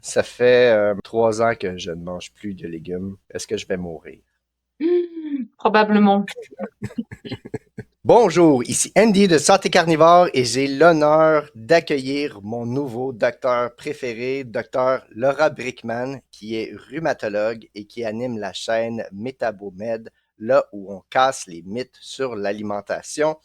Ça fait 3 ans que je ne mange plus de légumes. Est-ce que je vais mourir? Probablement. Bonjour, ici Andy de Santé Carnivore et j'ai l'honneur d'accueillir mon nouveau docteur préféré, docteur Laura Brickman, qui est rhumatologue et qui anime la chaîne Métabomed, là où on casse les mythes sur l'alimentation.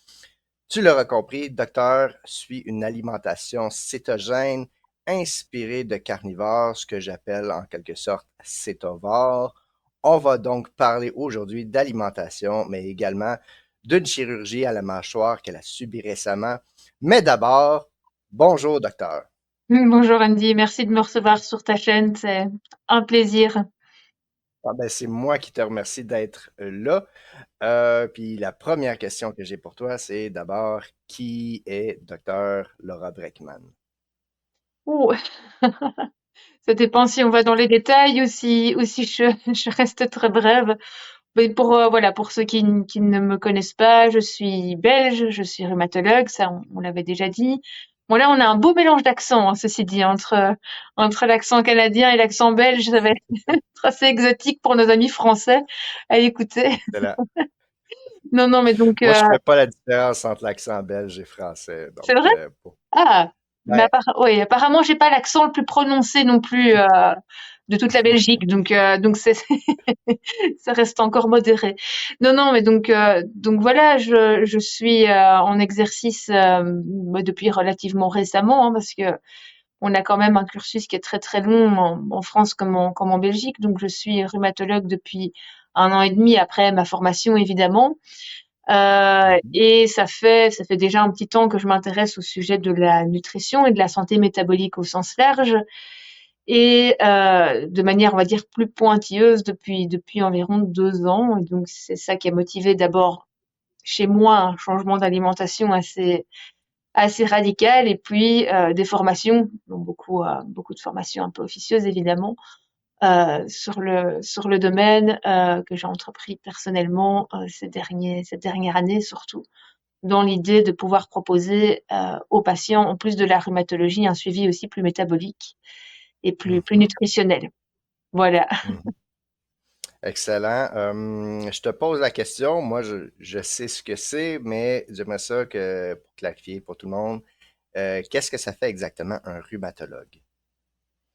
Tu l'auras compris, docteur suit une alimentation cétogène inspirée de carnivores, ce que j'appelle en quelque sorte cétovore. On va donc parler aujourd'hui d'alimentation, mais également d'une chirurgie à la mâchoire qu'elle a subie récemment. Mais d'abord, bonjour docteur. Bonjour Andy, merci de me recevoir sur ta chaîne, c'est un plaisir. Ah ben, c'est moi qui te remercie d'être là. Puis la première question que j'ai pour toi, c'est d'abord, qui est docteur Laura Breckman? Ouh, ça dépend si on va dans les détails ou si je reste très brève. Mais voilà, pour ceux qui ne me connaissent pas, je suis belge, je suis rhumatologue, ça on l'avait déjà dit. Bon là, on a un beau mélange d'accents, hein, ceci dit, entre l'accent canadien et l'accent belge, ça va être assez exotique pour nos amis français à écouter. Excellent. Non, non, mais donc, Moi, je fais pas la différence entre l'accent belge et français. c'est Donc, vrai? Ah, mais ben, oui, apparemment j'ai pas l'accent le plus prononcé non plus de toute la Belgique, donc c'est ça reste encore modéré. Non, non, mais donc voilà, je suis en exercice depuis relativement récemment, hein, parce que on a quand même un cursus qui est très très long en France comme en Belgique, donc je suis rhumatologue depuis 1 an et demi après ma formation évidemment. mhm, Et ça fait déjà un petit temps que je m'intéresse au sujet de la nutrition et de la santé métabolique au sens large, et de manière, on va dire, plus pointilleuse depuis environ 2 ans. Et donc c'est ça qui a motivé d'abord chez moi un changement d'alimentation assez radical, et puis des formations, donc beaucoup de formations un peu officieuses évidemment, sur le domaine que j'ai entrepris personnellement cette dernière année surtout, dans l'idée de pouvoir proposer aux patients, en plus de la rhumatologie, un suivi aussi plus métabolique et plus mhm, nutritionnel. Voilà. mhm. Excellent. Je te pose la question. Moi, je sais ce que c'est, mais j'aimerais ça que, pour clarifier pour tout le monde, qu'est-ce que ça fait exactement un rhumatologue?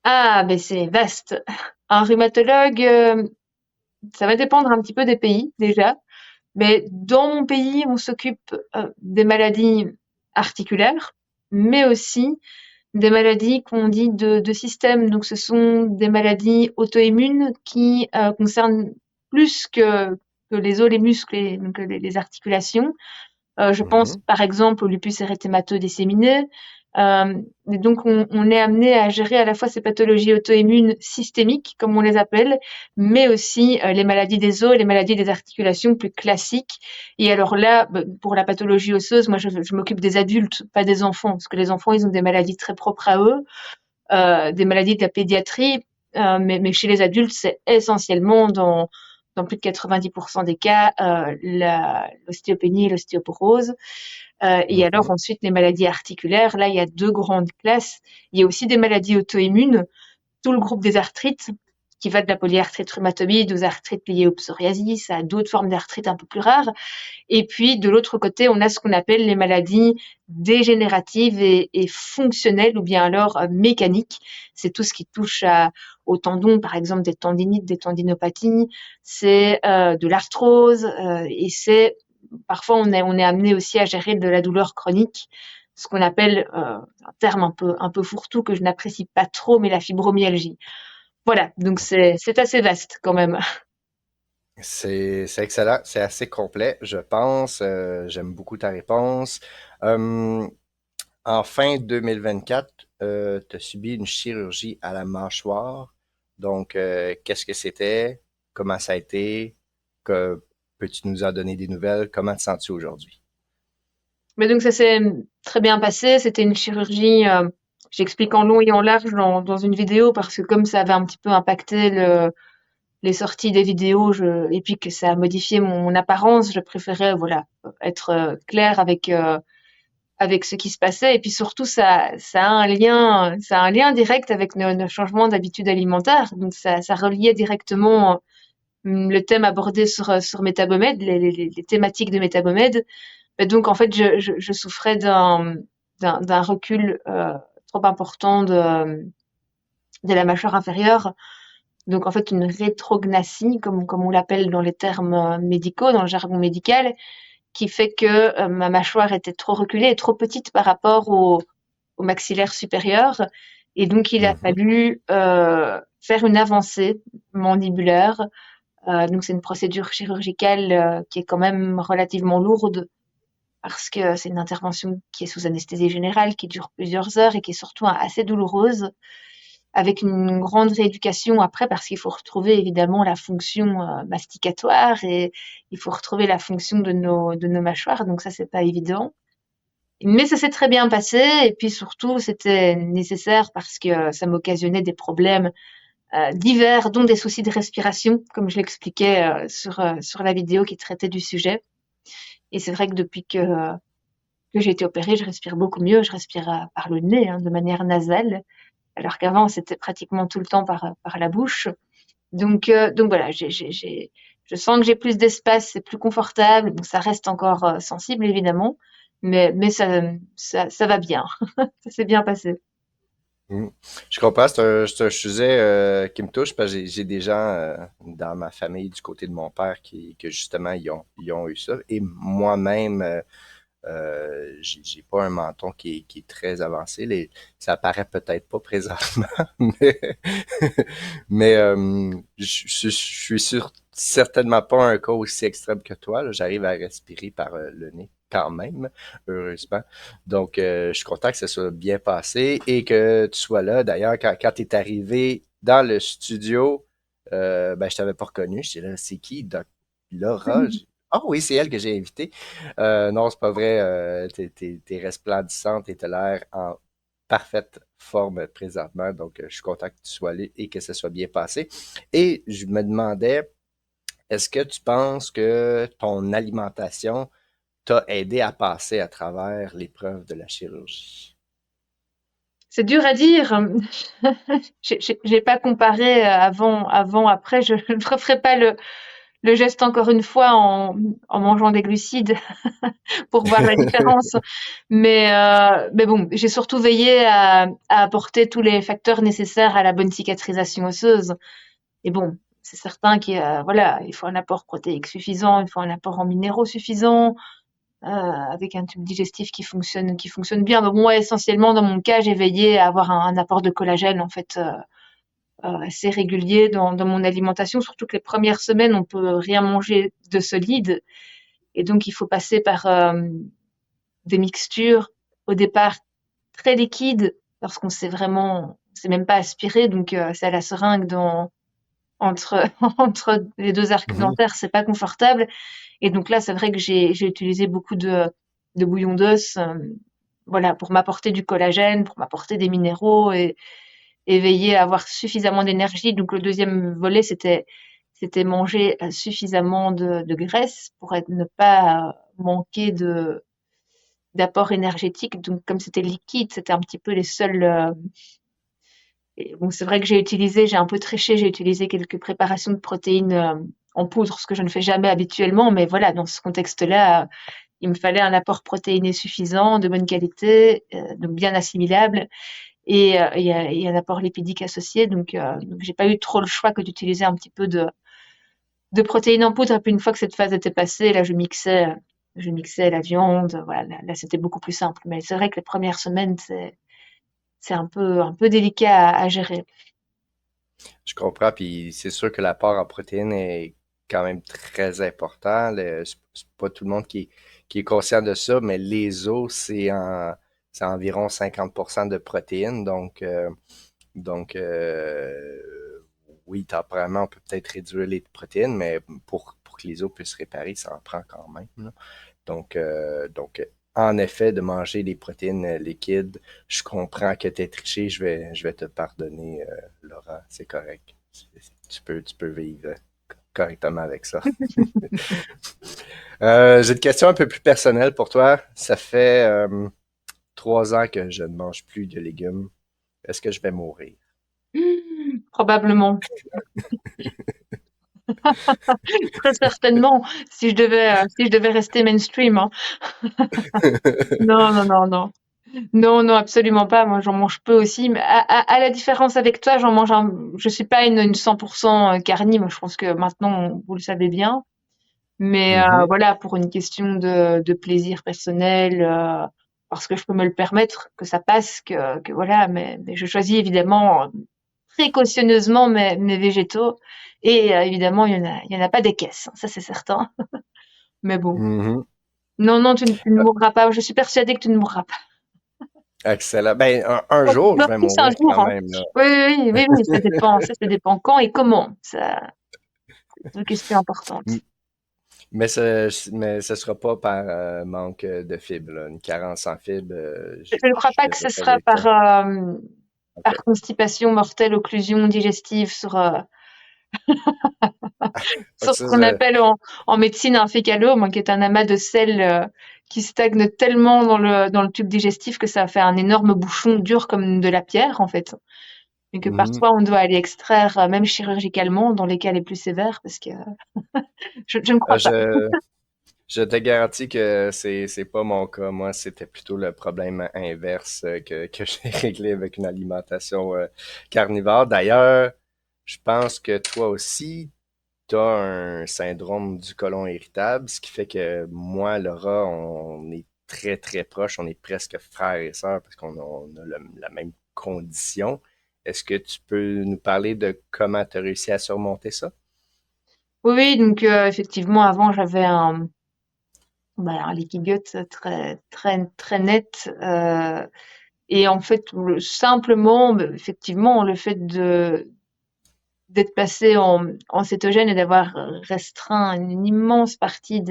Ah, mais c'est vaste. Un rhumatologue, ça va dépendre un petit peu des pays déjà, mais dans mon pays, on s'occupe des maladies articulaires, mais aussi des maladies qu'on dit de système. Donc, ce sont des maladies auto-immunes qui concernent plus que les os, les muscles et donc les articulations. Je pense Mhm, par exemple au lupus érythémateux disséminé. Et donc on est amené à gérer à la fois ces pathologies auto-immunes systémiques, comme on les appelle, mais aussi les maladies des os, les maladies des articulations plus classiques. Et alors là, pour la pathologie osseuse, moi je m'occupe des adultes, pas des enfants, parce que les enfants ils ont des maladies très propres à eux, des maladies de la pédiatrie, mais chez les adultes c'est essentiellement dans plus de 90% des cas, l'ostéopénie et l'ostéoporose. Et alors mhm, ensuite, les maladies articulaires, là, il y a deux grandes classes. Il y a aussi des maladies auto-immunes, tout le groupe des arthrites, qui va de la polyarthrite rhumatoïde aux arthrites liées au psoriasis, à d'autres formes d'arthrite un peu plus rares. Et puis, de l'autre côté, on a ce qu'on appelle les maladies dégénératives et fonctionnelles, ou bien alors mécaniques. C'est tout ce qui touche aux tendons, par exemple des tendinites, des tendinopathies. C'est de l'arthrose, et c'est parfois on est amené aussi à gérer de la douleur chronique, ce qu'on appelle un terme un peu fourre-tout que je n'apprécie pas trop, mais la fibromyalgie. Voilà, donc c'est assez vaste quand même. c'est excellent, c'est assez complet, je pense. J'aime beaucoup ta réponse. Euh, En fin 2024, tu as subi une chirurgie à la mâchoire. Donc, qu'est-ce que c'était? Comment ça a été? Que, peux-tu nous en donner des nouvelles? Comment te sens-tu aujourd'hui? Mais donc ça s'est très bien passé. C'était une chirurgie, j'explique en long et en large dans une vidéo, parce que comme ça avait un petit peu impacté les sorties des vidéos, et puis que ça a modifié mon apparence, je préférais voilà être claire avec ce qui se passait. Et puis surtout, ça a un lien direct avec nos changements d'habitude alimentaire. Donc ça reliait directement le thème abordé sur Métabomède, les thématiques de Métabomède. Et donc en fait, je souffrais d'un recul trop important de la mâchoire inférieure. Donc en fait, une rétrognathie, comme on l'appelle dans les termes médicaux, dans le jargon médical, qui fait que ma mâchoire était trop reculée et trop petite par rapport au maxillaire supérieur. Et donc, il a Mhm. fallu faire une avancée mandibulaire. Donc, c'est une procédure chirurgicale qui est quand même relativement lourde parce que c'est une intervention qui est sous anesthésie générale, qui dure plusieurs heures et qui est surtout assez douloureuse, avec une grande rééducation après parce qu'il faut retrouver évidemment la fonction masticatoire et il faut retrouver la fonction de nos mâchoires. Donc ça, c'est pas évident. Mais ça s'est très bien passé et puis surtout, c'était nécessaire parce que ça m'occasionnait des problèmes divers, dont des soucis de respiration, comme je l'expliquais sur la vidéo qui traitait du sujet. Et c'est vrai que depuis que j'ai été opérée, je respire beaucoup mieux. Je respire par le nez, hein, de manière nasale, alors qu'avant, c'était pratiquement tout le temps par la bouche. Donc voilà, je sens que j'ai plus d'espace, c'est plus confortable. Bon, ça reste encore sensible, évidemment, mais ça va bien. Ça s'est bien passé. Mm. Je comprends, c'est un sujet qui me touche parce que j'ai des gens dans ma famille du côté de mon père que justement ils ont eu ça. Et moi-même, j'ai pas un menton qui est très avancé. Ça apparaît peut-être pas présentement, mais, je suis certainement pas un cas aussi extrême que toi, là. J'arrive à respirer par le nez quand même, heureusement. Donc, je suis content que ça soit bien passé et que tu sois là. D'ailleurs, quand tu es arrivé dans le studio, ben, je t'avais pas reconnu. J'étais là, c'est qui, Doc Laura? Ah oui, c'est elle que j'ai invitée. Non, c'est pas vrai. T'es resplendissante et t'as l'air en parfaite forme présentement. Donc, je suis content que tu sois là et que ça soit bien passé. Et je me demandais, est-ce que tu penses que ton alimentation t'a aidé à passer à travers l'épreuve de la chirurgie? C'est dur à dire. J'ai pas comparé avant, après. Je ne referai pas le geste encore une fois en mangeant des glucides pour voir la différence. Mais bon, j'ai surtout veillé à apporter tous les facteurs nécessaires à la bonne cicatrisation osseuse. Et bon, c'est certain voilà, il faut un apport protéique suffisant, il faut un apport en minéraux suffisant, avec un tube digestif qui fonctionne bien. Mais bon, moi, essentiellement, dans mon cas, j'ai veillé à avoir un apport de collagène, en fait, assez régulier dans mon alimentation, surtout que les premières semaines, on peut rien manger de solide. Et donc, il faut passer par des mixtures, au départ, très liquides, parce qu'on sait vraiment, c'est même pas aspiré, donc c'est à la seringue entre, entre les deux arcs Mhm. dentaires, c'est pas confortable. Et donc là, c'est vrai que j'ai utilisé beaucoup de bouillon d'os, voilà, pour m'apporter du collagène, pour m'apporter des minéraux et veiller à avoir suffisamment d'énergie. Donc le deuxième volet, c'était manger suffisamment de graisse pour ne pas manquer d'apport énergétique. Donc comme c'était liquide, c'était un petit peu les seuls. Et bon, c'est vrai que j'ai un peu triché, j'ai utilisé quelques préparations de protéines en poudre, ce que je ne fais jamais habituellement. Mais voilà, dans ce contexte-là, il me fallait un apport protéiné suffisant, de bonne qualité, donc bien assimilable, et un apport lipidique associé. Donc j'ai pas eu trop le choix que d'utiliser un petit peu de protéines en poudre. Et puis une fois que cette phase était passée, là je mixais la viande. Voilà, là c'était beaucoup plus simple. Mais c'est vrai que les premières semaines c'est un peu délicat à gérer. Je comprends, puis c'est sûr que l'apport en protéines est quand même très important. C'est pas tout le monde qui est conscient de ça, mais les os, c'est environ 50% de protéines. Donc oui, temporairement, on peut peut-être réduire les protéines, mais pour que les os puissent se réparer, ça en prend quand même, là. Donc, en effet, de manger des protéines liquides, je comprends que tu es triché, je vais te pardonner, Laura, c'est correct. Tu peux vivre correctement avec ça. J'ai une question un peu plus personnelle pour toi. Ça fait 3 ans que je ne mange plus de légumes. Est-ce que je vais mourir? Probablement, très certainement, si je devais rester mainstream, hein. Non, non, non, non. Non, non, absolument pas. Moi, j'en mange peu aussi. Mais à la différence avec toi, je suis pas une 100% carnivore. Je pense que maintenant, vous le savez bien. Mais Mhm, voilà, pour une question de plaisir personnel, parce que je peux me le permettre, que ça passe, que voilà. Mais je choisis évidemment précautionneusement mes végétaux. Et évidemment, il y en a pas des caisses, hein, ça c'est certain. Mais bon. mhm. Non, non, tu ne mourras pas. Je suis persuadée que tu ne mourras pas. Excellent. Ben, un On jour, je meurt vais tous un mourir jour, quand hein. même, là. Oui, oui, oui, oui, oui, ça dépend quand et comment. Ça, c'est une question importante. M- mais ce sera pas par manque de fibres, là. Une carence en fibres, Je ne crois je pas que devrais ce pas sera vivre ça. par OK. constipation mortelle, occlusion digestive Donc, sur ce qu'on appelle en médecine un fécalome, qui est un amas de sel qui stagne tellement dans le tube digestif que ça fait un énorme bouchon dur comme de la pierre, en fait. Et que mhm. parfois on doit aller extraire, même chirurgicalement, dans les cas les plus sévères, parce que je ne Euh, crois pas. je, je te garantis que c'est pas mon cas. Moi, c'était plutôt le problème inverse que j'ai réglé avec une alimentation carnivore. D'ailleurs, je pense que toi aussi, tu as un syndrome du côlon irritable, ce qui fait que moi, Laura, on est très, très proches. On est presque frères et sœurs parce qu'on a la même condition. Est-ce que tu peux nous parler de comment tu as réussi à surmonter ça? Oui, oui, donc effectivement, avant, j'avais un leaky gut très, très, très net. Et en fait, simplement, effectivement, le fait d'être passé en cétogène et d'avoir restreint une immense partie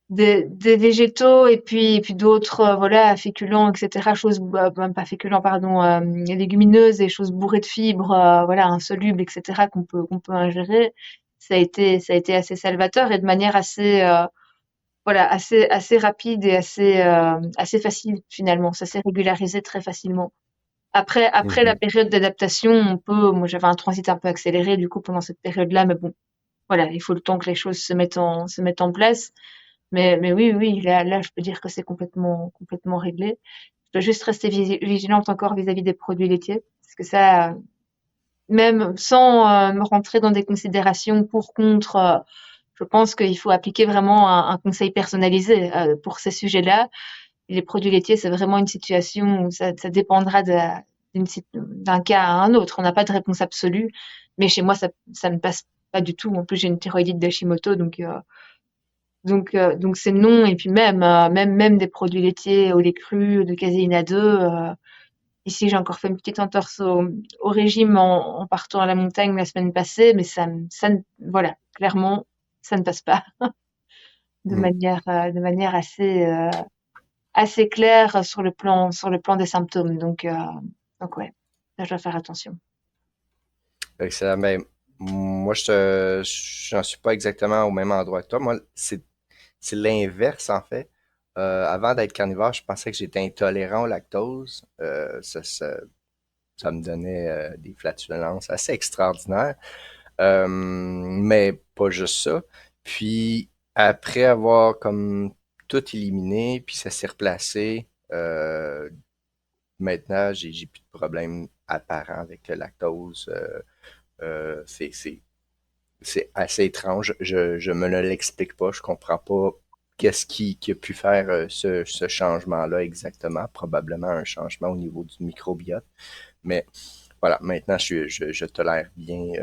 des végétaux et puis d'autres, voilà, féculents, etc., choses, même pas féculents, pardon, légumineuses et choses bourrées de fibres, voilà, insolubles, etc., qu'on peut ingérer. Ça a été assez salvateur et de manière assez, voilà, assez rapide et assez facile finalement. Ça s'est régularisé très facilement. Après la Mhm, période d'adaptation, moi j'avais un transit un peu accéléré du coup pendant cette période-là, mais bon, voilà, il faut le temps que les choses se mettent en place. Mais oui, oui, là, je peux dire que c'est complètement, complètement réglé. Je dois juste rester vigilante encore vis-à-vis des produits laitiers, parce que ça, même sans me rentrer dans des considérations pour contre, je pense qu'il faut appliquer vraiment un conseil personnalisé pour ces sujets-là. Les produits laitiers, c'est vraiment une situation où ça dépendra d'un cas à un autre. On n'a pas de réponse absolue, mais chez moi, ça ne passe pas du tout. En plus, j'ai une thyroïdite d'Hashimoto, donc c'est non. Et puis même des produits laitiers au lait cru, de caséine A2. Ici, j'ai encore fait une petite entorse au régime en partant à la montagne la semaine passée, mais voilà, clairement, ça ne passe pas mhm. de manière assez claire sur le plan des symptômes. Donc ouais, là, je dois faire attention. Excellent. Ben, moi, j'en suis pas exactement au même endroit que toi. Moi, c'est l'inverse, en fait. Avant d'être carnivore, je pensais que j'étais intolérant au lactose. Ça me donnait des flatulences assez extraordinaires. Mais pas juste ça. Puis, après avoir comme tout éliminé, puis ça s'est replacé, maintenant, j'ai plus de problèmes apparents avec le lactose. Euh, c'est, c'est, c'est assez étrange. Je me l'explique pas. Je comprends pas qu'est-ce qui a pu faire ce changement-là exactement. Probablement un changement au niveau du microbiote. Mais voilà, maintenant, je tolère bien.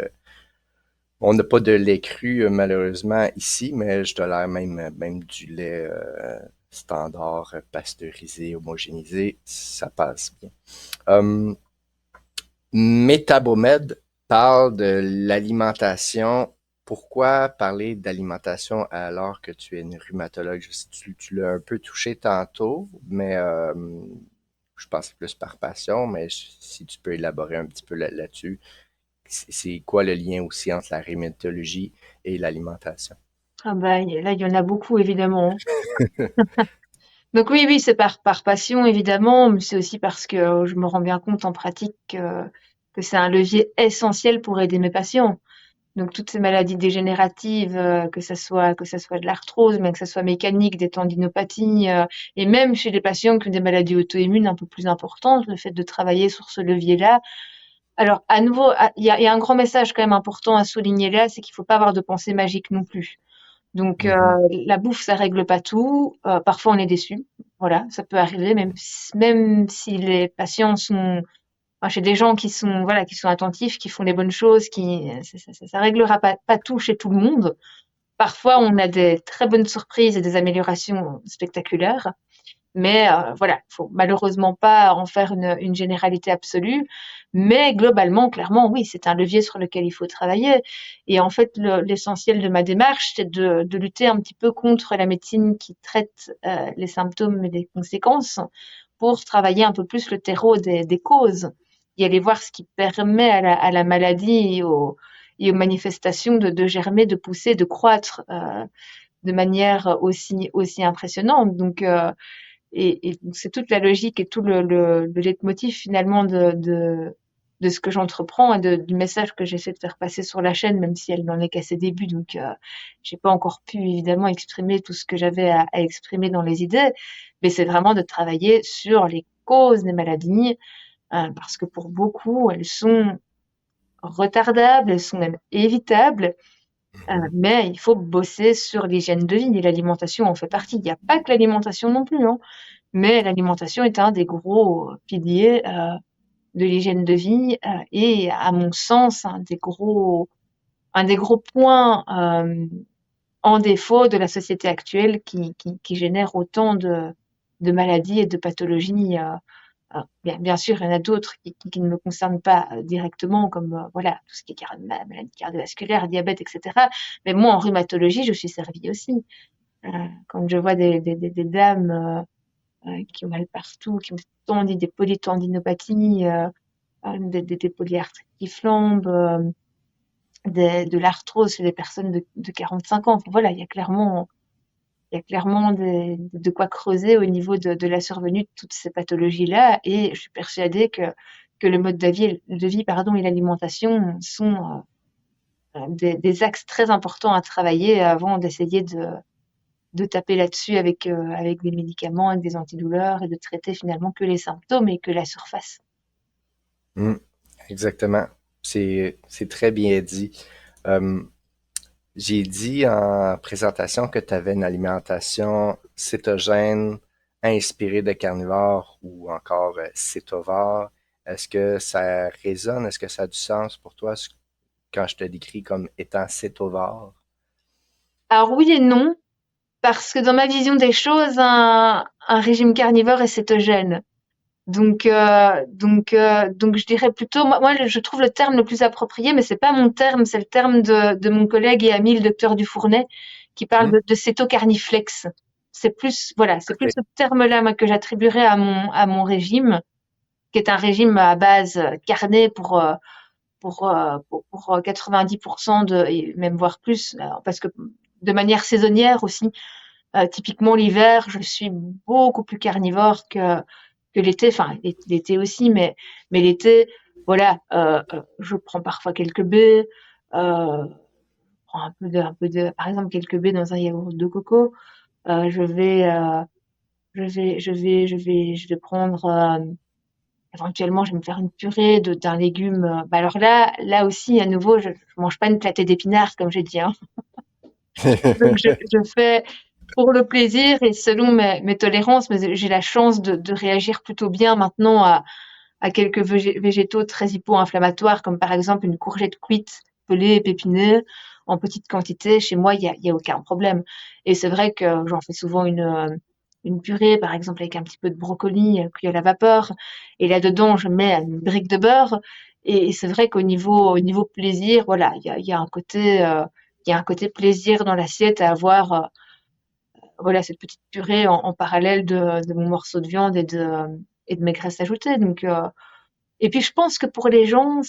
On n'a pas de lait cru, malheureusement, ici, mais je tolère même du lait standard, pasteurisé, homogénéisé. Ça passe bien. Euh, Métabomed parle de l'alimentation. Pourquoi parler d'alimentation alors que tu es une rhumatologue? Je sais que tu l'as un peu touché tantôt, mais je pense plus par passion, mais si tu peux élaborer un petit peu là-dessus, c'est quoi le lien aussi entre la rhumatologie et l'alimentation? Ah bah, là, il y en a beaucoup, évidemment. Donc oui, oui, c'est par passion évidemment, mais c'est aussi parce que je me rends bien compte en pratique que c'est un levier essentiel pour aider mes patients. Donc toutes ces maladies dégénératives, que ça soit de l'arthrose, mais que ça soit mécanique, des tendinopathies, et même chez les patients qui ont des maladies auto-immunes un peu plus importantes, le fait de travailler sur ce levier-là. Alors à nouveau, il y a un grand message quand même important à souligner là, c'est qu'il faut pas avoir de pensée magique non plus. Donc Mhm. la bouffe, ça règle pas tout. Parfois, on est déçu. Voilà, ça peut arriver, même si les patients sont, enfin, chez des gens qui sont, voilà, qui sont attentifs, qui font les bonnes choses, ça réglera pas tout chez tout le monde. Parfois, on a des très bonnes surprises et des améliorations spectaculaires. Mais voilà, faut malheureusement pas en faire une généralité absolue. Mais globalement, clairement, oui, c'est un levier sur lequel il faut travailler. Et en fait, l'essentiel de ma démarche, c'est de lutter un petit peu contre la médecine qui traite les symptômes et les conséquences pour travailler un peu plus le terreau des causes et aller voir ce qui permet à la maladie et aux manifestations de germer, de pousser, de croître de manière aussi impressionnante. Donc, et donc c'est toute la logique et tout le leitmotiv finalement de ce que j'entreprends et du message que j'essaie de faire passer sur la chaîne, même si elle n'en est qu'à ses débuts. Donc, j'ai pas encore pu évidemment exprimer tout ce que j'avais à exprimer dans les idées, mais c'est vraiment de travailler sur les causes des maladies, parce que pour beaucoup, elles sont retardables, elles sont même évitables, Mhm. mais il faut bosser sur l'hygiène de vie et l'alimentation en fait partie. Il n'y a pas que l'alimentation non plus, hein. Mais l'alimentation est un des gros piliers de l'hygiène de vie et à mon sens un des gros points en défaut de la société actuelle qui génère autant de maladies et de pathologies. Bien sûr, il y en a d'autres qui ne me concernent pas directement, comme voilà tout ce qui est maladie cardiovasculaire, diabète, etc. Mais moi, en rhumatologie, je suis servie aussi. Euh, Quand je vois des dames qui ont mal partout, qui ont des polytendinopathies, des polyarthrites qui flambent, de l'arthrose chez des personnes de 45 ans. Enfin, voilà, il y a clairement de quoi creuser au niveau de la survenue de toutes ces pathologies-là. Et je suis persuadée que le mode de vie, pardon, et l'alimentation sont des axes très importants à travailler avant d'essayer de taper là-dessus avec des médicaments, avec des antidouleurs et de traiter finalement que les symptômes et que la surface. Mm. Exactement. C'est très bien dit. Euh, j'ai dit en présentation que tu avais une alimentation cétogène inspirée de carnivore ou encore cétovore. Est-ce que ça résonne? Est-ce que ça a du sens pour toi quand je te décris comme étant cétovore? Alors oui et non, parce que dans ma vision des choses, un régime carnivore est cétogène. Donc je dirais plutôt, moi je trouve le terme le plus approprié, mais c'est pas mon terme, c'est le terme de mon collègue et ami le docteur Dufournet, qui parle Hmm? de cétocarniflex. C'est plus, voilà, c'est plus OK. ce terme-là, moi, que j'attribuerais à mon régime, qui est un régime à base carnée pour 90% et même voire plus, parce que de manière saisonnière aussi. Typiquement l'hiver, je suis beaucoup plus carnivore que l'été, enfin l'été aussi, mais l'été, voilà, je prends parfois quelques baies, je prends par exemple quelques baies dans un yaourt de coco. Je vais, je vais prendre éventuellement, je vais me faire une purée d'un légume. Bah alors là aussi, à nouveau, je mange pas une platée d'épinards comme j'ai dit, hein. Donc je fais pour le plaisir et selon mes tolérances, mais j'ai la chance de réagir plutôt bien maintenant à quelques végétaux très hypo-inflammatoires, comme par exemple une courgette cuite, pelée et pépinée, en petite quantité. Chez moi, il y a aucun problème. Et c'est vrai que j'en fais souvent une purée, par exemple avec un petit peu de brocoli cuit à la vapeur. Et là-dedans, je mets une brique de beurre. Et c'est vrai au niveau plaisir, voilà, il y a un côté plaisir dans l'assiette à avoir voilà, cette petite purée en parallèle de mon morceau de viande et de mes graisses ajoutées. Donc, et puis je pense que pour les gens,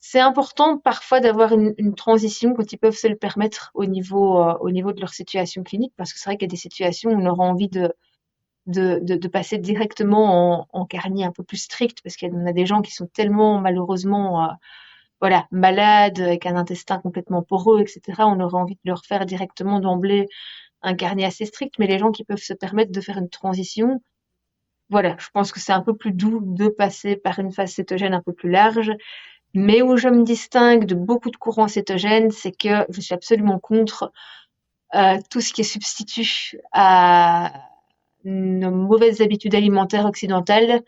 c'est important parfois d'avoir une transition quand ils peuvent se le permettre au niveau de leur situation clinique, parce que c'est vrai qu'il y a des situations où on aura envie de passer directement en carnier un peu plus strict, parce qu'il y en a des gens qui sont tellement malheureusement voilà, malades, avec un intestin complètement poreux, etc. On aurait envie de leur faire directement d'emblée un carnet assez strict, mais les gens qui peuvent se permettre de faire une transition, voilà, je pense que c'est un peu plus doux de passer par une phase cétogène un peu plus large. Mais où je me distingue de beaucoup de courants cétogènes, c'est que je suis absolument contre tout ce qui est substitut à nos mauvaises habitudes alimentaires occidentales.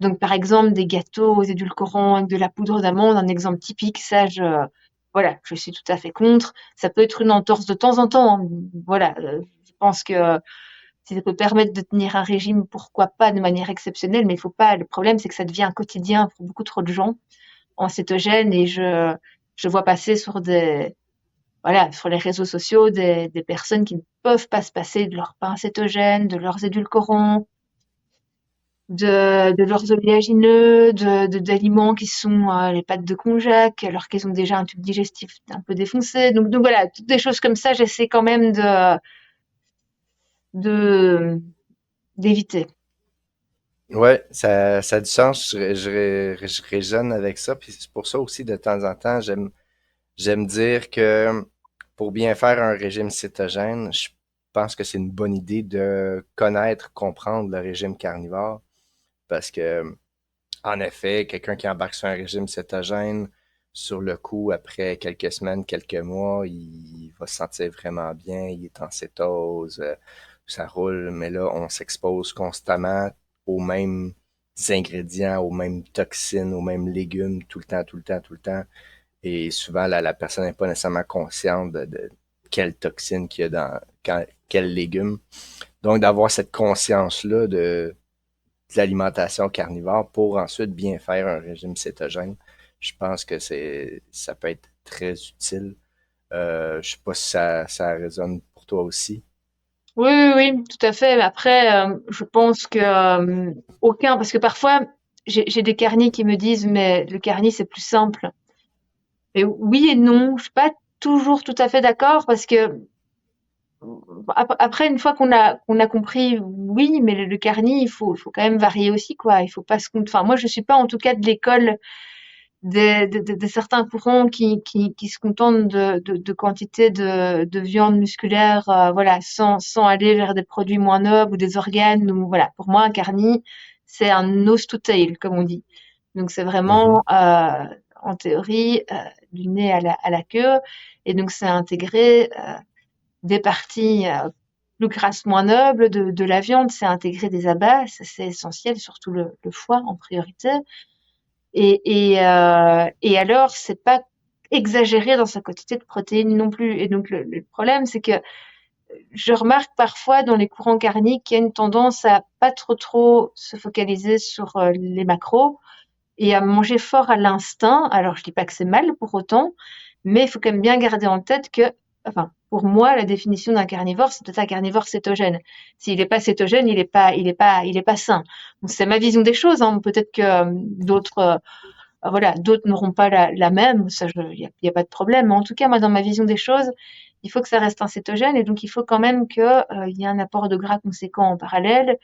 Donc, par exemple, des gâteaux aux édulcorants avec de la poudre d'amande, un exemple typique, ça, voilà, je suis tout à fait contre. Ça peut être une entorse de temps en temps, hein. Voilà, je pense que si ça peut permettre de tenir un régime, pourquoi pas de manière exceptionnelle, mais il faut pas. Le problème, c'est que ça devient un quotidien pour beaucoup trop de gens en cétogène et je vois passer sur voilà, sur les réseaux sociaux des personnes qui ne peuvent pas se passer de leur pain cétogène, de leurs édulcorants, de leurs oléagineux, d'aliments qui sont les pâtes de konjac, alors qu'ils ont déjà un tube digestif un peu défoncé. Donc voilà, toutes des choses comme ça, j'essaie quand même de, d'éviter. Ouais, ça a du sens. Je raisonne avec ça. Puis c'est pour ça aussi, de temps en temps, j'aime dire que pour bien faire un régime cétogène, je pense que c'est une bonne idée de connaître, comprendre le régime carnivore. Parce que, en effet, quelqu'un qui embarque sur un régime cétogène, sur le coup, après quelques semaines, quelques mois, il va se sentir vraiment bien, il est en cétose, ça roule, mais là, on s'expose constamment aux mêmes ingrédients, aux mêmes toxines, aux mêmes légumes, tout le temps, tout le temps, tout le temps. Et souvent, la personne n'est pas nécessairement consciente de quelle toxine qu'il y a quel légume. Donc, d'avoir cette conscience-là de l'alimentation carnivore pour ensuite bien faire un régime cétogène. Je pense que ça peut être très utile. Je sais pas si ça résonne pour toi aussi. Oui, oui, oui, tout à fait. Mais après, je pense que aucun, parce que parfois, j'ai des carnis qui me disent, mais le carni, c'est plus simple. Et oui et non, je suis pas toujours tout à fait d'accord parce que après, une fois qu'on a compris, oui, mais le carni, il faut quand même varier aussi, quoi. Il faut pas se enfin, moi, je suis pas en tout cas de l'école de certains courants qui se contentent de quantité de viande musculaire, voilà, sans aller vers des produits moins nobles ou des organes. Ou, voilà, pour moi, un carni, c'est un nose to tail, comme on dit. Donc, c'est Mhm. vraiment, en théorie, du nez à la queue. Et donc, c'est intégrer des parties plus grasses, moins nobles de la viande, c'est intégrer des abats, ça c'est essentiel, surtout le foie en priorité. Et alors, c'est pas exagéré dans sa quantité de protéines non plus. Et donc, le problème, c'est que je remarque parfois dans les courants carniques qu'il y a une tendance à pas trop se focaliser sur les macros et à manger fort à l'instinct. Alors, je dis pas que c'est mal pour autant, mais il faut quand même bien garder en tête que, enfin, pour moi, la définition d'un carnivore, c'est peut-être un carnivore cétogène. S'il n'est pas cétogène, il est pas sain. Donc, c'est ma vision des choses, hein. Peut-être que d'autres, voilà, d'autres n'auront pas la même. Ça, y a pas de problème. Mais en tout cas, moi, dans ma vision des choses, il faut que ça reste un cétogène et donc il faut quand même que il y ait un apport de gras conséquent en parallèle,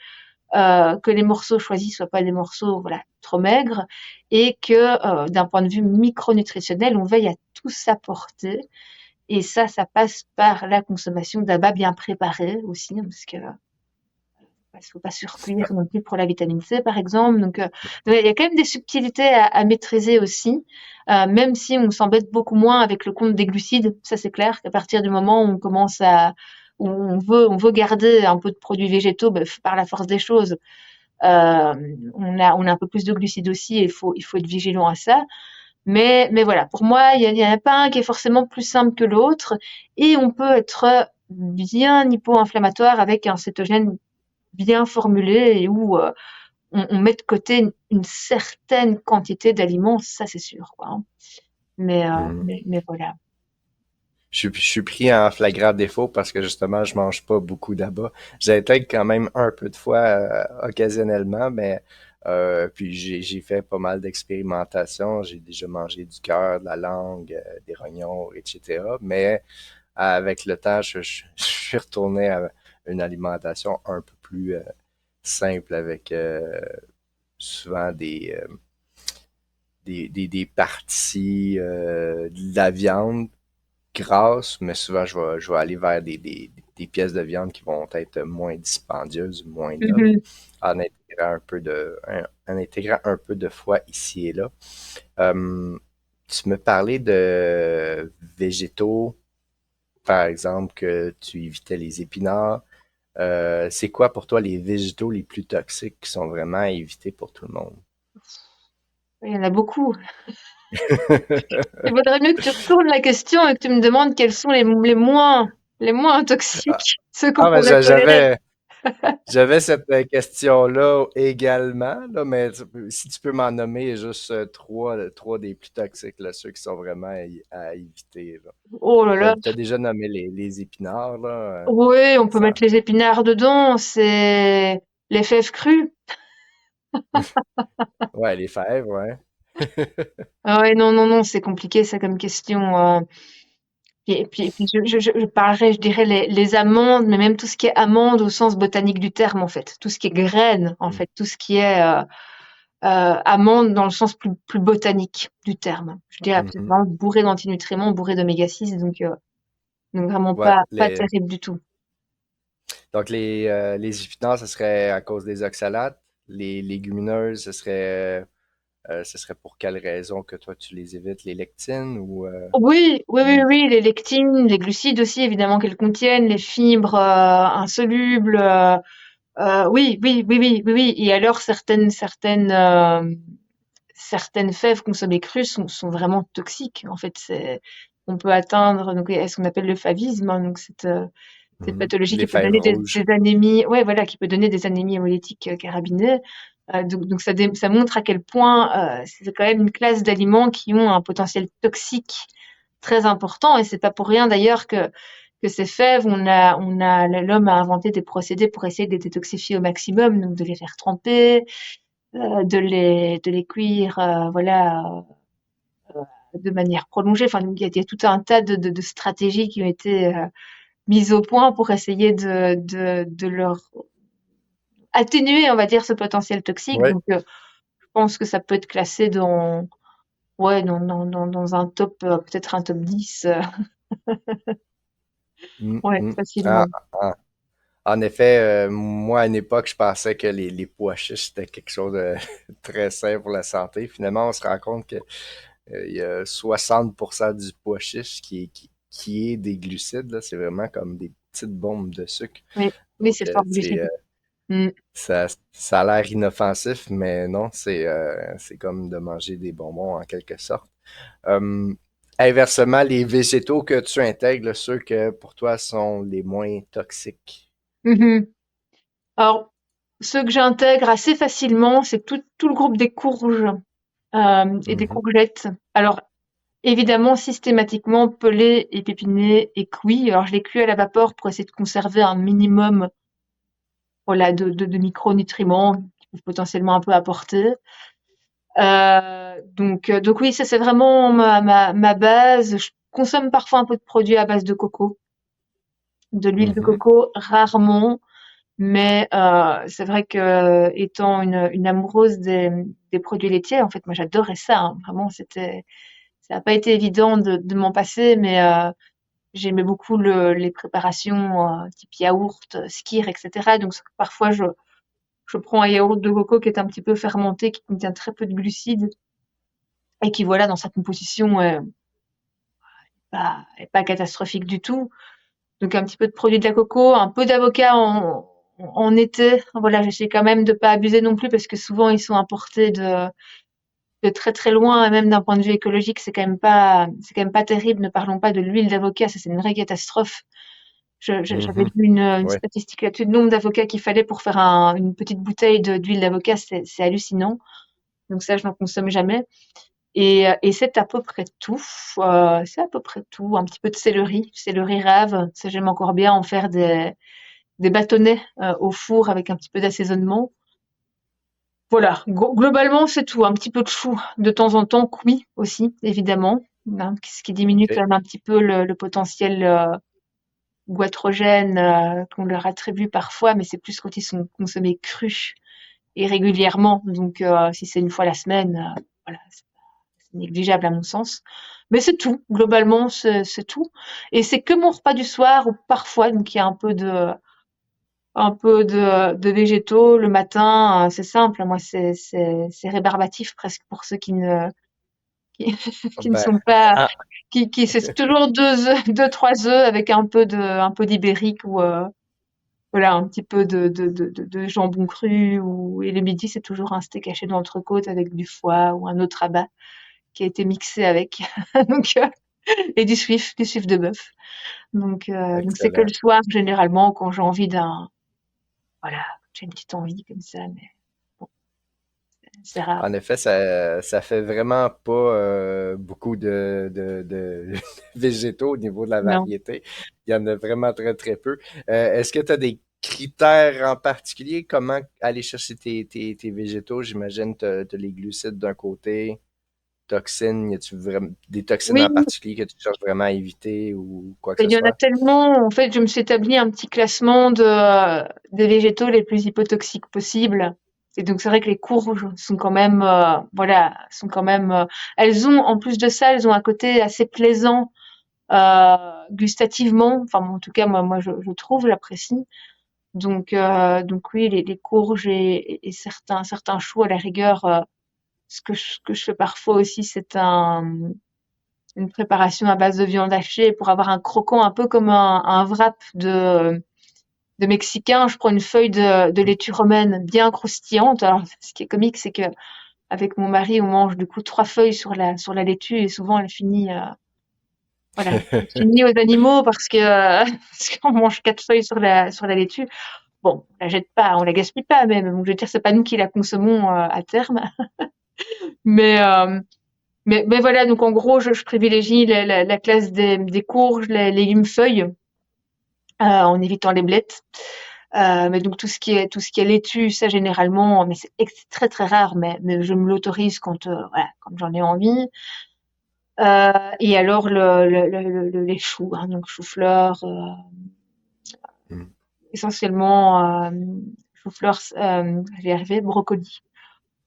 que les morceaux choisis soient pas des morceaux voilà trop maigres et que d'un point de vue micronutritionnel, on veille à tout s'apporter. Et ça passe par la consommation d'abats bien préparés aussi, hein, parce que faut pas surcuire non plus pour la vitamine C, par exemple. Donc, il y a quand même des subtilités à maîtriser aussi, même si on s'embête beaucoup moins avec le compte des glucides. Ça, c'est clair qu'à partir du moment où on commence où on veut garder un peu de produits végétaux, ben, par la force des choses, on a un peu plus de glucides aussi et il faut être vigilant à ça. Mais voilà, pour moi, il y en a pas un qui est forcément plus simple que l'autre et on peut être bien hypo-inflammatoire avec un cétogène bien formulé et où on met de côté une certaine quantité d'aliments, ça c'est sûr, quoi, hein. Mhm. Mais voilà. Je suis pris en flagrant défaut parce que justement, je mange pas beaucoup d'abats. J'intègre quand même un peu de fois occasionnellement, mais Puis j'ai fait pas mal d'expérimentations. J'ai déjà mangé du cœur, de la langue, des rognons, etc. Mais avec le temps, je suis retourné à une alimentation un peu plus simple avec souvent des parties de la viande grasse, mais souvent je vais aller vers des pièces de viande qui vont être moins dispendieuses, moins nobles, Mhm. en intégrant un peu de foie ici et là. Tu me parlais de végétaux, par exemple, que tu évitais les épinards. C'est quoi pour toi les végétaux les plus toxiques qui sont vraiment à éviter pour tout le monde? Il y en a beaucoup. Il vaudrait mieux que tu retournes la question et que tu me demandes quels sont les moins Ah, toxiques, ceux qu'on ah, ben, pourrait tolérer. j'avais cette question-là également, là, mais si tu peux m'en nommer juste trois des plus toxiques, là, ceux qui sont vraiment à éviter, là. Oh là là. T'as déjà nommé les épinards, là. Oui, on peut Ça. mettre les épinards dedans, c'est les fèves crues. Ouais, les fèves, ouais. Ah ouais, non, non, non, c'est compliqué ça comme question. Et puis je parlerais, je dirais les amandes, mais même tout ce qui est amandes au sens botanique du terme en fait, tout ce qui est graines en Mm. fait, tout ce qui est amandes dans le sens plus botanique du terme. Je dirais Mhm. absolument bourré d'antinutriments, bourré d'oméga 6, donc vraiment Ouais, pas terrible du tout. donc les épinards, ce serait à cause des oxalates. Les légumineuses, ce serait pour quelle raison que toi tu les évites? Les lectines ou Oui, oui, oui, les... oui, les lectines, les glucides aussi évidemment qu'elles contiennent, les fibres insolubles. Oui, oui, oui, oui, oui, oui. Et alors certaines fèves consommées crues sont vraiment toxiques. En fait, on peut atteindre donc ce qu'on appelle le favisme, hein, donc cette Mhm. pathologie Les qui peut fèves donner rouges. des anémies, ouais, voilà, qui peut donner des anémies hémolytiques carabinées. Donc ça montre à quel point c'est quand même une classe d'aliments qui ont un potentiel toxique très important. Et c'est pas pour rien d'ailleurs que ces fèves, l'homme a inventé des procédés pour essayer de les détoxifier au maximum, donc de les faire tremper, de les cuire, voilà, de manière prolongée. Enfin, donc il y a tout un tas de stratégies qui ont été mises au point pour essayer de leur atténuer, on va dire, ce potentiel toxique. Oui. Donc, je pense que ça peut être classé ouais, dans un top, peut-être un top 10, Mm, ouais, mm. Ah, facilement. ah. En effet, moi, à une époque, je pensais que les pois chiches, c'était quelque chose de très sain pour la santé. Finalement, on se rend compte que il y a 60% du pois chiche qui est des glucides, là. C'est vraiment comme des petites bombes de sucre. Oui, oui, Donc, c'est fort tu sais, glucidique. Mmh. ça a l'air inoffensif, mais non, c'est comme de manger des bonbons en quelque sorte. Euh, Inversement, les végétaux que tu intègres, là, ceux que pour toi sont les moins toxiques. Mmh. Alors, ceux que j'intègre assez facilement, c'est tout le groupe des courges, et des Mhm. courgettes. Alors, évidemment, systématiquement pelées et pépinées et cuits. Alors, je les cuis à la vapeur pour essayer de conserver un minimum, voilà, de micronutriments qui peuvent potentiellement un peu apporter. Donc oui, ça c'est vraiment ma base. Je consomme parfois un peu de produits à base de coco, de l'huile de Mhm. coco, rarement, mais c'est vrai que étant une amoureuse des produits laitiers, en fait, moi j'adorais ça, hein. Vraiment, ça n'a pas été évident de m'en passer, mais j'aimais beaucoup les préparations type yaourt, skyr, etc. Donc parfois je prends un yaourt de coco qui est un petit peu fermenté, qui contient très peu de glucides et qui voilà dans sa composition est pas catastrophique du tout. Donc un petit peu de produit de la coco, un peu d'avocat en été. Voilà, j'essaie quand même de pas abuser non plus parce que souvent ils sont importés de très très loin et même d'un point de vue écologique, c'est quand même pas terrible. Ne parlons pas de l'huile d'avocat, ça c'est une vraie catastrophe. J'avais Mhm. lu une Ouais. statistique là-dessus, le nombre d'avocats qu'il fallait pour faire une petite bouteille d'huile d'avocat, c'est hallucinant. Donc ça, je n'en consomme jamais. Et c'est à peu près tout. C'est à peu près tout. Un petit peu de céleri rave. Ça, j'aime encore bien en faire des bâtonnets au four avec un petit peu d'assaisonnement. Voilà, globalement, c'est tout. Un petit peu de chou de temps en temps, cuit aussi, évidemment, hein, ce qui diminue OK. quand même un petit peu le potentiel goitrogène qu'on leur attribue parfois, mais c'est plus quand ils sont consommés crus et régulièrement. Donc, si c'est une fois la semaine, voilà, c'est négligeable à mon sens. Mais c'est tout. Globalement, c'est tout. Et c'est que mon repas du soir où parfois, donc il y a un peu de végétaux le matin. C'est simple. Moi, c'est rébarbatif presque pour ceux qui, qui ne Ben, sont pas, en, c'est toujours deux œufs, deux, trois œufs avec un peu d'ibérique ou, voilà, un petit peu de jambon cru et le midi, c'est toujours un steak haché d'entrecôte avec du foie ou un autre rabat qui a été mixé avec. Donc, et du suif de bœuf. Donc c'est que le excellent. soir, généralement, quand j'ai envie voilà, j'ai une petite envie comme ça, mais bon, c'est rare. En effet, ça fait vraiment pas beaucoup de végétaux au niveau de la Non. variété. Il y en a vraiment très, très peu. Est-ce que tu as des critères en particulier? Comment aller chercher tes végétaux? J'imagine tu as les glucides d'un côté, toxines. Y a-tu vraiment des toxines Oui, en particulier que tu cherches vraiment à éviter ou quoi que mais ce il y en a soit? tellement. En fait, je me suis établi un petit classement des végétaux les plus hypotoxiques possibles. Et donc, c'est vrai que les courges sont quand même, voilà, sont quand même, elles ont, en plus de ça, elles ont un côté assez plaisant, gustativement. Enfin, bon, en tout cas, moi, je trouve, j'apprécie. Donc oui, les courges et certains choux à la rigueur. Ce que je fais parfois aussi, c'est une préparation à base de viande hachée pour avoir un croquant un peu comme un wrap de mexicain. Je prends une feuille de laitue romaine bien croustillante. Alors, ce qui est comique, c'est que avec mon mari, on mange du coup 3 feuilles sur la laitue et souvent elle finit, voilà, elle finit aux animaux parce que parce qu'on mange 4 feuilles sur la laitue. Bon, on la jette pas, on la gaspille pas même. Donc je veux dire, c'est pas nous qui la consommons à terme, mais mais voilà, donc en gros, je privilégie la classe des courges, les légumes feuilles, en évitant les blettes. Mais donc tout ce qui est laitue, ça généralement, mais c'est très très rare, mais je me l'autorise quand voilà, quand j'en ai envie. Et alors les choux, hein, donc chou-fleur, Hmm. essentiellement chou-fleur, je vais y arriver, brocoli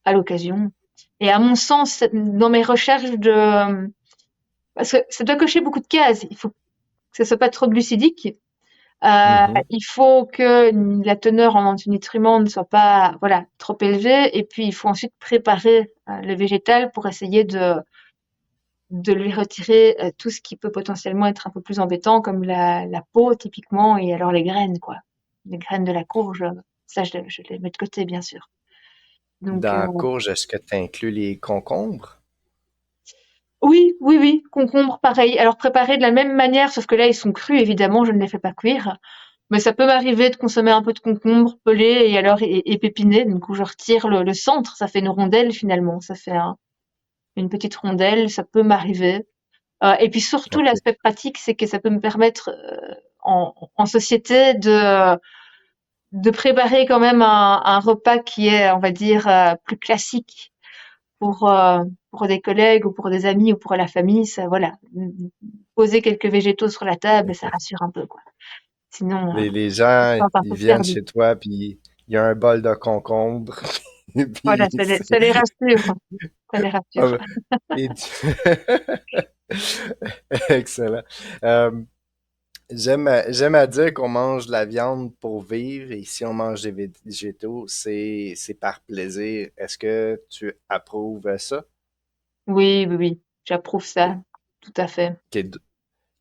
à l'occasion. Et à mon sens, dans mes recherches parce que ça doit cocher beaucoup de cases. Il faut que ça soit pas trop glucidique. Mhm. Il faut que la teneur en antinutriments ne soit pas, voilà, trop élevée. Et puis, il faut ensuite préparer le végétal pour essayer de lui retirer tout ce qui peut potentiellement être un peu plus embêtant, comme la peau typiquement, et alors les graines, quoi. Les graines de la courge, ça, je les mets de côté, bien sûr. Donc, Dans la courge, est-ce que tu inclus les concombres? oui, oui, oui, concombre, pareil. Alors préparés de la même manière, sauf que là, ils sont crus, évidemment, je ne les fais pas cuire. Mais ça peut m'arriver de consommer un peu de concombre pelé et alors et pépiné, donc où je retire le centre, ça fait une rondelle finalement, ça fait une petite rondelle, ça peut m'arriver. Et puis surtout, OK. l'aspect pratique, c'est que ça peut me permettre en société de préparer quand même un repas qui est, on va dire, plus classique pour, euh, pour des collègues ou pour des amis ou pour la famille. Ça, voilà, poser quelques végétaux sur la table, ça rassure un peu, quoi. Sinon, Les on se gens, sent un ils peu viennent perdu. chez toi, puis il y a un bol de concombre, et Voilà, puis ça les rassure, ça les ah rassure. ben, et excellent. Euh, j'aime à dire qu'on mange de la viande pour vivre, et si on mange des végétaux, c'est par plaisir. Est-ce que tu approuves ça? Oui, oui, oui, j'approuve ça, tout à fait. Ok,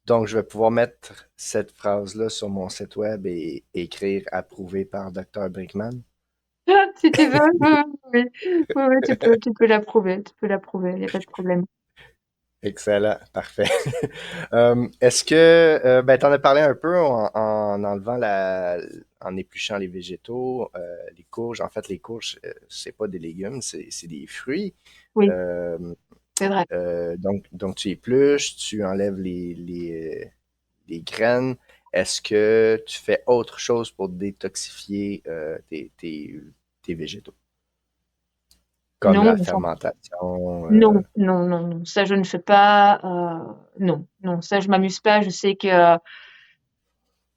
donc, je vais pouvoir mettre cette phrase-là sur mon site web et écrire approuvé par Dr. Brickman. Si tu veux, oui, oui, oui, oui, oui, tu peux l'approuver, il n'y a pas de problème. Excellent, parfait. Est-ce que, ben, t'en as parlé un peu en enlevant en épluchant les végétaux, les courges. En fait, les courges, c'est pas des légumes, c'est des fruits. Oui, Euh, c'est vrai. donc, tu épluches, tu enlèves les graines. Est-ce que tu fais autre chose pour détoxifier tes végétaux? comme Non, la enfin, fermentation. non, non, non, non, ça je ne fais pas. Non, non, ça je m'amuse pas. Je sais que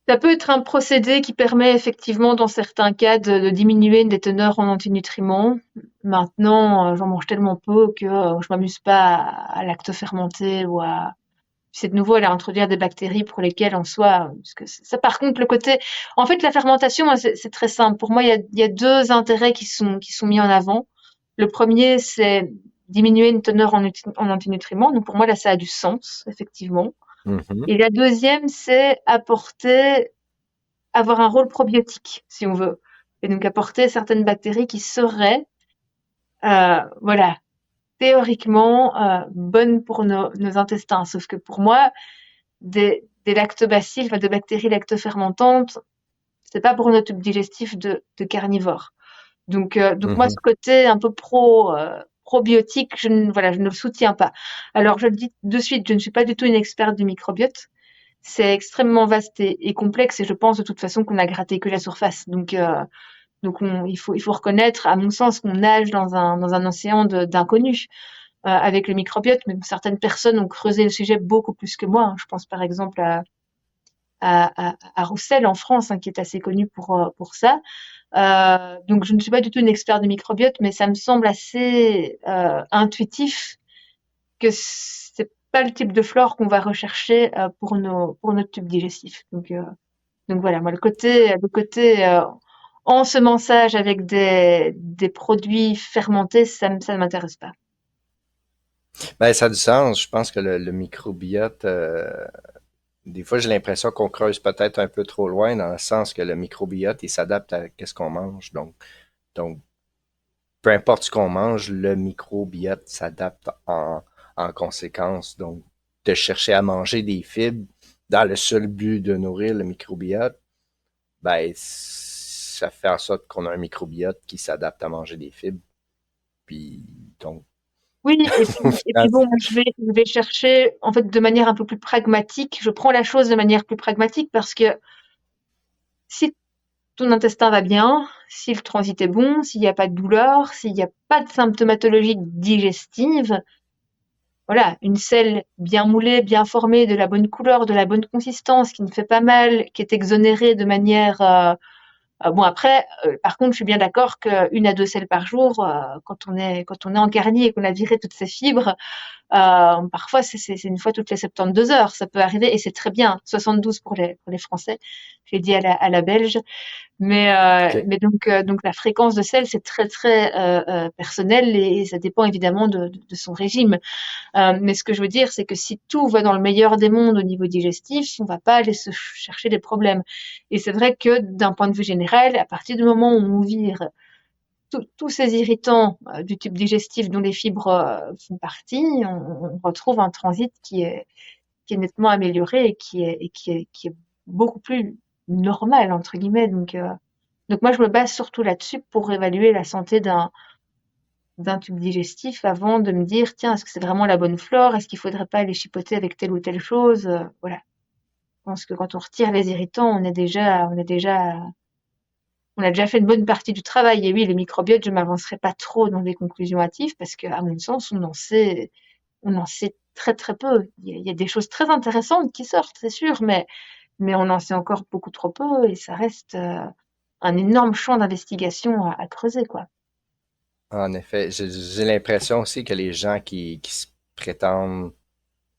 ça peut être un procédé qui permet effectivement, dans certains cas, de diminuer des teneurs en antinutriments. Maintenant, j'en mange tellement peu que je m'amuse pas à lactofermenter ou à c'est de nouveau aller introduire des bactéries pour lesquelles en soi, parce que ça par contre le côté, en fait la fermentation, moi, c'est très simple. Pour moi, il y a deux intérêts qui sont mis en avant. Le premier, c'est diminuer une teneur en antinutriments. Donc pour moi là, ça a du sens effectivement. Mhm, Et la deuxième, c'est avoir un rôle probiotique, si on veut. Et donc apporter certaines bactéries qui seraient, voilà, théoriquement bonnes pour nos intestins. Sauf que pour moi, des lactobacilles, enfin des bactéries lactofermentantes, c'est pas pour notre tube digestif de carnivore. Donc moi, ce mhm. côté un peu probiotique, voilà, je ne le soutiens pas. Alors, je le dis de suite, je ne suis pas du tout une experte du microbiote. C'est extrêmement vaste et complexe, et je pense de toute façon qu'on a gratté que la surface. Donc il faut reconnaître, à mon sens, qu'on nage dans un océan d'inconnus avec le microbiote. Mais certaines personnes ont creusé le sujet beaucoup plus que moi. Je pense par exemple à Roussel en France, hein, qui est assez connu pour ça. Donc je ne suis pas du tout une experte du microbiote, mais ça me semble assez intuitif que c'est pas le type de flore qu'on va rechercher pour notre tube digestif. Donc voilà, moi le côté ensemençage avec des produits fermentés, ça ne m'intéresse pas. Ben, ça a du sens. Je pense que le microbiote, des fois, j'ai l'impression qu'on creuse peut-être un peu trop loin dans le sens que le microbiote, il s'adapte à ce qu'on mange. Donc, peu importe ce qu'on mange, le microbiote s'adapte en conséquence. Donc, de chercher à manger des fibres dans le seul but de nourrir le microbiote, ben, ça fait en sorte qu'on a un microbiote qui s'adapte à manger des fibres. Puis, donc, Oui, et au puis, et puis final, bon, moi, je vais chercher, en fait, de manière un peu plus pragmatique. Je prends la chose de manière plus pragmatique parce que si ton intestin va bien, si le transit est bon, s'il n'y a pas de douleur, s'il n'y a pas de symptomatologie digestive, voilà, une selle bien moulée, bien formée, de la bonne couleur, de la bonne consistance, qui ne fait pas mal, qui est exonérée de manière bon après, par contre, je suis bien d'accord qu'une à deux selles par jour, quand on est en garni et qu'on a viré toutes ses fibres, parfois c'est une fois toutes les 72 heures, ça peut arriver et c'est très bien. 72 pour les Français, j'ai dit à la belge. Mais, OK. donc la fréquence de sel, c'est très très personnel et ça dépend évidemment de son régime. Mais ce que je veux dire, c'est que si tout va dans le meilleur des mondes au niveau digestif, on va pas aller se chercher des problèmes. Et c'est vrai que d'un point de vue général, à partir du moment où on vire tous ces irritants du tube digestif dont les fibres font partie, on retrouve un transit qui est nettement amélioré et qui est beaucoup plus normal entre guillemets. Donc moi je me base surtout là-dessus pour évaluer la santé d'un tube digestif avant de me dire tiens est-ce que c'est vraiment la bonne flore, est-ce qu'il faudrait pas aller chipoter avec telle ou telle chose, voilà. Je pense que quand on retire les irritants, on a déjà fait une bonne partie du travail. Et oui, le microbiote, je m'avancerai pas trop dans des conclusions hâtives parce que, à mon sens, on en sait très très peu. Il y a des choses très intéressantes qui sortent, c'est sûr, mais on en sait encore beaucoup trop peu et ça reste un énorme champ d'investigation à creuser, quoi. En effet, j'ai l'impression aussi que les gens qui se prétendent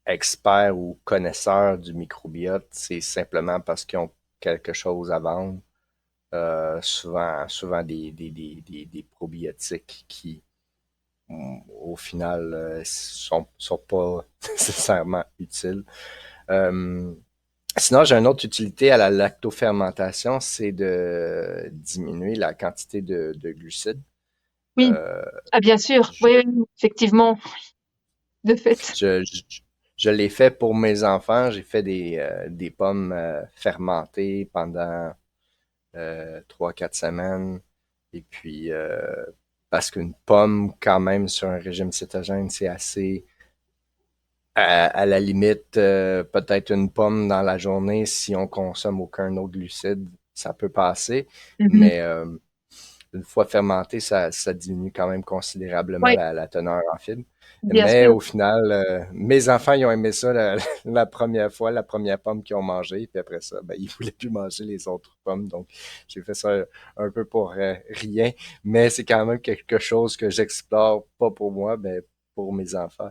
experts ou connaisseurs du microbiote, c'est simplement parce qu'ils ont quelque chose à vendre. Souvent des probiotiques qui, au final, sont pas nécessairement utiles. Euh, Sinon, j'ai une autre utilité à la lactofermentation, c'est de diminuer la quantité de glucides. Oui, Euh, ah bien sûr, je, oui, oui, oui, effectivement, de fait. je, je, je l'ai fait pour mes enfants. J'ai fait des pommes fermentées pendant 3, 4 semaines. Et puis, parce qu'une pomme, quand même, sur un régime cétogène, c'est assez, à la limite, peut-être une pomme dans la journée, si on consomme aucun autre glucide, ça peut passer. Mhm. Mais une fois fermenté, ça diminue quand même considérablement Oui, la teneur en fibres. bien Mais sûr. au final, mes enfants, ils ont aimé ça la première fois, la première pomme qu'ils ont mangée. Puis après ça, ben, ils voulaient plus manger les autres pommes. Donc, j'ai fait ça un peu pour rien. Mais c'est quand même quelque chose que j'explore, pas pour moi, mais pour mes enfants.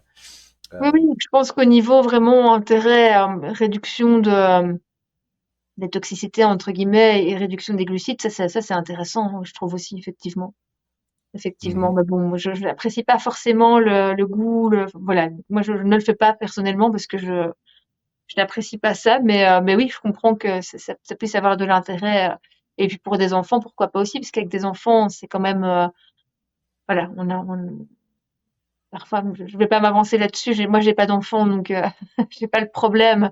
Oui, Euh, oui, je pense qu'au niveau vraiment intérêt, réduction des toxicités entre guillemets et réduction des glucides, ça c'est intéressant, hein, je trouve aussi effectivement. Effectivement, mhm. mais bon, moi, je n'apprécie pas forcément le goût, voilà. Moi, je ne le fais pas personnellement parce que je n'apprécie pas ça, mais oui, je comprends que ça puisse avoir de l'intérêt. Et puis pour des enfants, pourquoi pas aussi, parce qu'avec des enfants, c'est quand même, voilà, parfois, je vais pas m'avancer là-dessus. Moi, j'ai pas d'enfants, donc j'ai pas le problème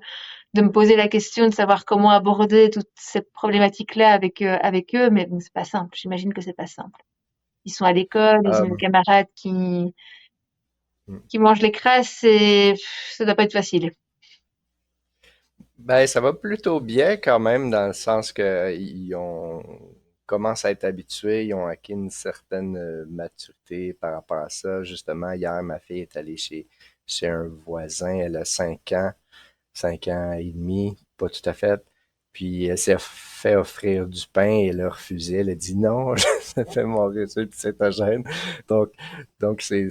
de me poser la question de savoir comment aborder toute cette problématique-là avec eux, mais bon, c'est pas simple. J'imagine que c'est pas simple. Ils sont à l'école, ils ont des Euh, camarades qui mangent les crasses et ça doit pas être facile. Ben, ça va plutôt bien quand même, dans le sens que ils ont commencent à être habitués, ils ont acquis une certaine maturité par rapport à ça. Justement, hier, ma fille est allée chez un voisin, elle a 5 ans et demi, pas tout à fait. Puis elle s'est fait offrir du pain et elle a refusé. Elle a dit non, ça fait mon régime cétogène. Donc, donc c'est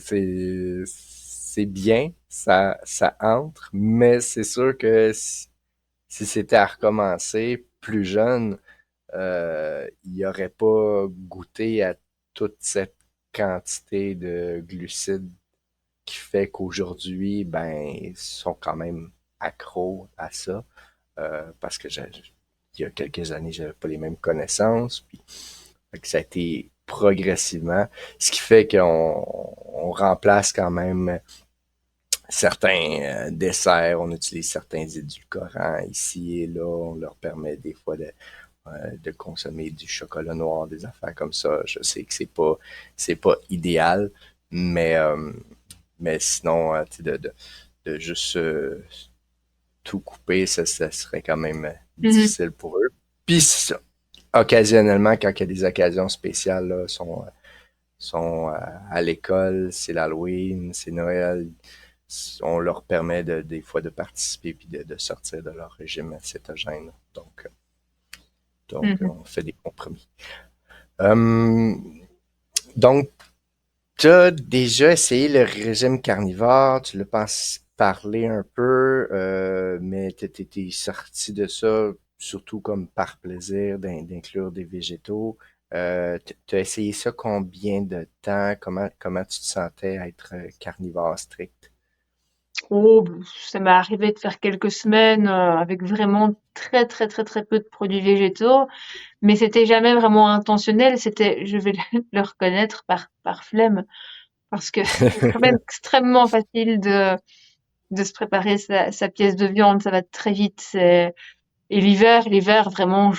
bien, ça entre, mais c'est sûr que si c'était à recommencer plus jeune, il n'aurait pas goûté à toute cette quantité de glucides qui fait qu'aujourd'hui, ben, ils sont quand même accros à ça. Parce que il y a quelques années, j'avais pas les mêmes connaissances. Puis, fait que ça a été progressivement, ce qui fait qu'on remplace quand même certains desserts, on utilise certains édulcorants ici et là, on leur permet des fois de consommer du chocolat noir, des affaires comme ça. Je sais que c'est pas idéal, mais mais sinon, de juste tout couper, ça serait quand même Mhm, difficile pour eux. Puis occasionnellement, quand il y a des occasions spéciales, là, sont à l'école, c'est l'Halloween, c'est Noël, on leur permet des fois de participer puis de sortir de leur régime cétogène. Donc, mhm. on fait des compromis. Hum, donc, tu as déjà essayé le régime carnivore, tu l'as parlé un peu, mais t'es sorti de ça surtout comme par plaisir d'inclure des végétaux. T'as essayé ça combien de temps? Comment tu te sentais être carnivore strict? Oh, ça m'est arrivé de faire quelques semaines avec vraiment très très très très peu de produits végétaux, mais c'était jamais vraiment intentionnel. C'était, je vais le reconnaître par flemme, parce que c'est quand même extrêmement facile de se préparer sa pièce de viande. Ça va très vite. Et l'hiver vraiment,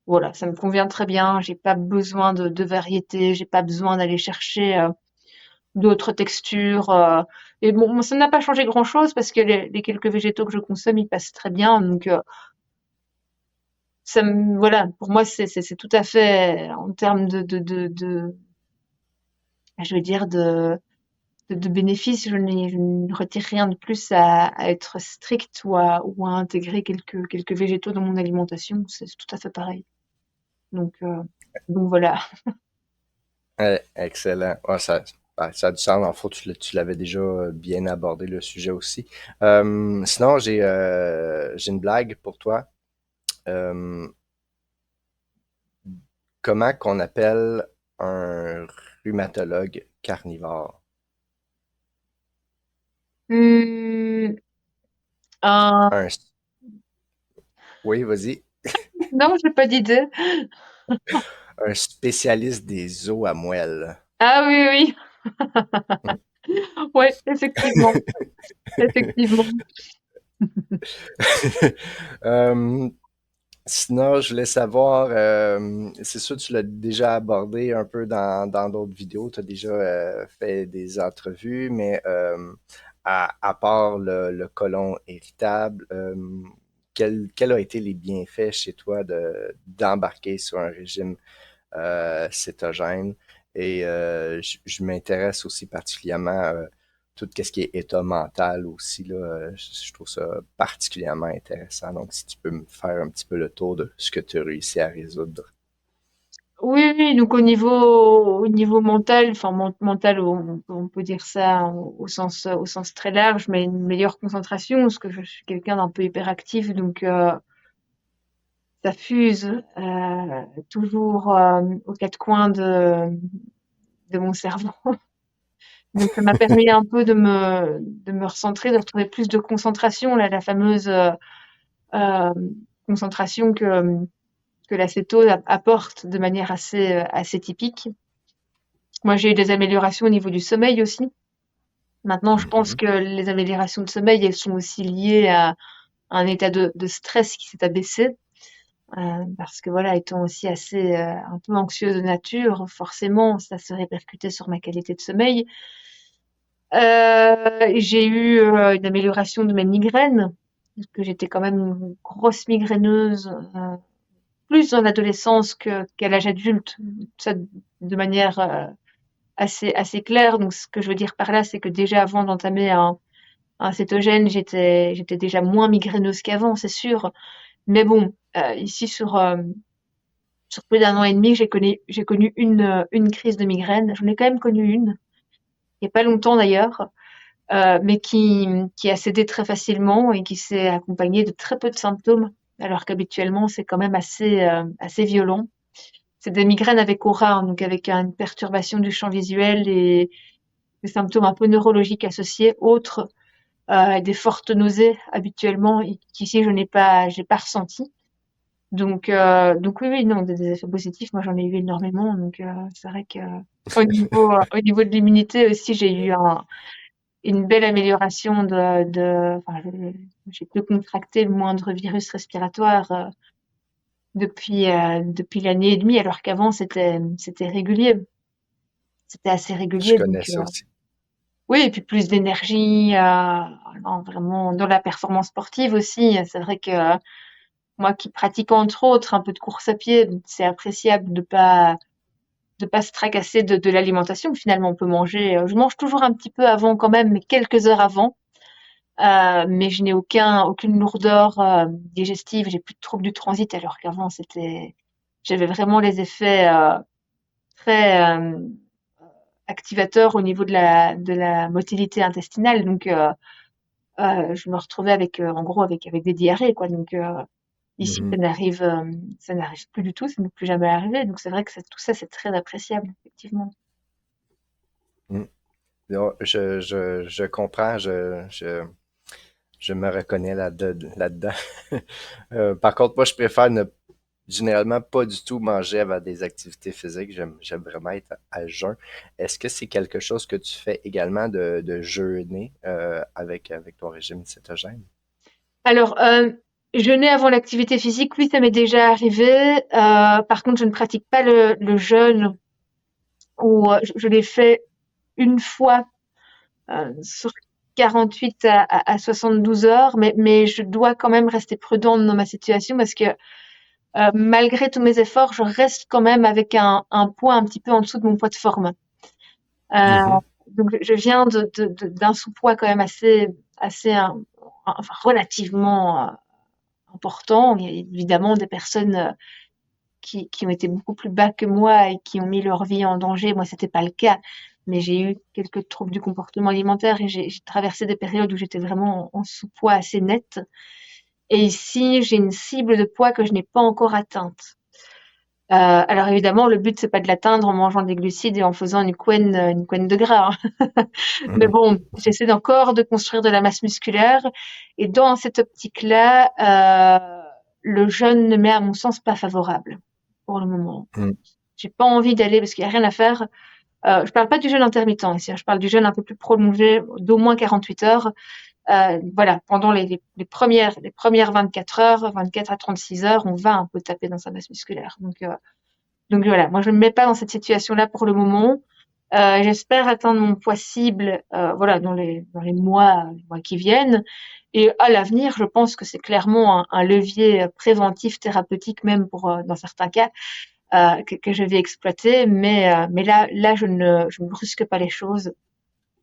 voilà, ça me convient très bien. J'ai pas besoin de variété. J'ai pas besoin d'aller chercher d'autres textures. Et bon, ça n'a pas changé grand-chose parce que les quelques végétaux que je consomme, ils passent très bien. Donc, voilà, pour moi, c'est tout à fait en termes je veux dire, de bénéfices. Je ne retire rien de plus à être strict ou à intégrer quelques végétaux dans mon alimentation. C'est tout à fait pareil. Donc, euh, donc voilà. Excellent. Ouais, ça a du sens. En fait, tu l'avais déjà bien abordé le sujet aussi. Sinon, j'ai une blague pour toi. Euh, Comment qu'on appelle un rhumatologue carnivore? Hum, un... Un, oui, vas-y. Non, j'ai pas d'idée. Un spécialiste des os à moelle. Ah oui, oui. Ouais, effectivement. Effectivement. Euh, Sinon, je voulais savoir, c'est sûr, tu l'as déjà abordé un peu dans d'autres vidéos, tu as déjà fait des entrevues, mais à part le côlon irritable, quels a été les bienfaits chez toi d'embarquer sur un régime cétogène. Et je m'intéresse aussi particulièrement tout ce qui est état mental aussi, là, je trouve ça particulièrement intéressant. Donc, si tu peux me faire un petit peu le tour de ce que tu as réussi à résoudre. Oui, oui, donc au niveau mental, enfin mental, on peut dire ça au sens très large, mais une meilleure concentration, parce que je suis quelqu'un d'un peu hyperactif, donc ça fuse toujours aux quatre coins de mon cerveau. Donc ça m'a permis un peu de me recentrer, de retrouver plus de concentration, là, la fameuse euh, concentration que l'acétone apporte de manière assez typique. Moi, j'ai eu des améliorations au niveau du sommeil aussi. Maintenant, je pense Mhm. que les améliorations de sommeil, elles sont aussi liées à un état de stress qui s'est abaissé. Parce que voilà, étant aussi assez un peu anxieuse de nature, forcément, ça se répercutait sur ma qualité de sommeil. J'ai eu une amélioration de mes migraines, parce que j'étais quand même une grosse migraineuse, plus dans l'adolescence qu'à l'âge adulte, ça de manière assez claire. Donc, ce que je veux dire par là, c'est que déjà avant d'entamer un cétogène, j'étais déjà moins migraineuse qu'avant, c'est sûr. Mais bon, ici sur plus d'un an et demi, j'ai connu une crise de migraine. J'en ai quand même connu une, il y a pas longtemps d'ailleurs, mais qui a cédé très facilement et qui s'est accompagnée de très peu de symptômes, alors qu'habituellement c'est quand même assez violent. C'est des migraines avec aura, hein, donc avec une perturbation du champ visuel et des symptômes un peu neurologiques associés, autres des fortes nausées habituellement, et qu'ici j'ai pas ressenti. Donc oui, oui, non, des effets positifs, moi j'en ai eu énormément. Donc c'est vrai que au niveau de l'immunité aussi, j'ai eu une belle amélioration enfin, j'ai pu contracter le moindre virus respiratoire depuis l'année et demie, alors qu'avant c'était régulier, c'était assez Je régulier. Donc connais ça aussi. oui, et puis plus d'énergie, non, vraiment dans la performance sportive aussi. C'est vrai que moi qui pratique entre autres un peu de course à pied, c'est appréciable de pas se tracasser de l'alimentation. Finalement, on peut manger. Je mange toujours un petit peu avant quand même, mais quelques heures avant. Mais je n'ai aucune lourdeur digestive. J'ai plus de troubles du transit, alors qu'avant j'avais vraiment les effets très activateurs au niveau de la motilité intestinale. Donc, je me retrouvais en gros, avec des diarrhées, quoi. Donc, ici, Mhm. ça n'arrive plus du tout, ça n'est plus jamais arrivé. Donc, c'est vrai que tout ça, c'est très appréciable, effectivement. Mhm. Non, je comprends, je me reconnais là-dedans. Par contre, moi, je préfère ne généralement pas du tout manger avant des activités physiques. J'aime vraiment être à jeun. Est-ce que c'est quelque chose que tu fais également de jeûner avec ton régime cétogène? Alors, jeûner avant l'activité physique, oui, ça m'est déjà arrivé. Par contre, je ne pratique pas le jeûne, ou je l'ai fait une fois sur 48 à 72 heures, mais je dois quand même rester prudente dans ma situation parce que malgré tous mes efforts, je reste quand même avec un poids un petit peu en dessous de mon poids de forme. Euh, Mhm. donc, je viens d'un sous-poids quand même assez, enfin, relativement important. Il y a évidemment des personnes qui ont été beaucoup plus bas que moi et qui ont mis leur vie en danger. Moi, c'était pas le cas, mais j'ai eu quelques troubles du comportement alimentaire et j'ai traversé des périodes où j'étais vraiment en sous-poids assez net. Et ici, j'ai une cible de poids que je n'ai pas encore atteinte. Alors évidemment, le but, c'est pas de l'atteindre en mangeant des glucides et en faisant une couenne de gras, hein. Mais Mhm. bon, j'essaie encore de construire de la masse musculaire. Et dans cette optique-là, le jeûne ne m'est, à mon sens, pas favorable pour le moment. Mhm. J'ai pas envie d'aller parce qu'il y a rien à faire. Je parle pas du jeûne intermittent ici, hein. Je parle du jeûne un peu plus prolongé, d'au moins 48 heures. Voilà, pendant les premières 24 heures, 24 à 36 heures, on va un peu taper dans sa masse musculaire. Donc voilà, moi je ne me mets pas dans cette situation-là pour le moment. J'espère atteindre mon poids cible, voilà, dans les mois qui viennent. Et à l'avenir, je pense que c'est clairement un levier préventif, thérapeutique même pour, dans certains cas, que je vais exploiter. Mais là, je ne brusque pas les choses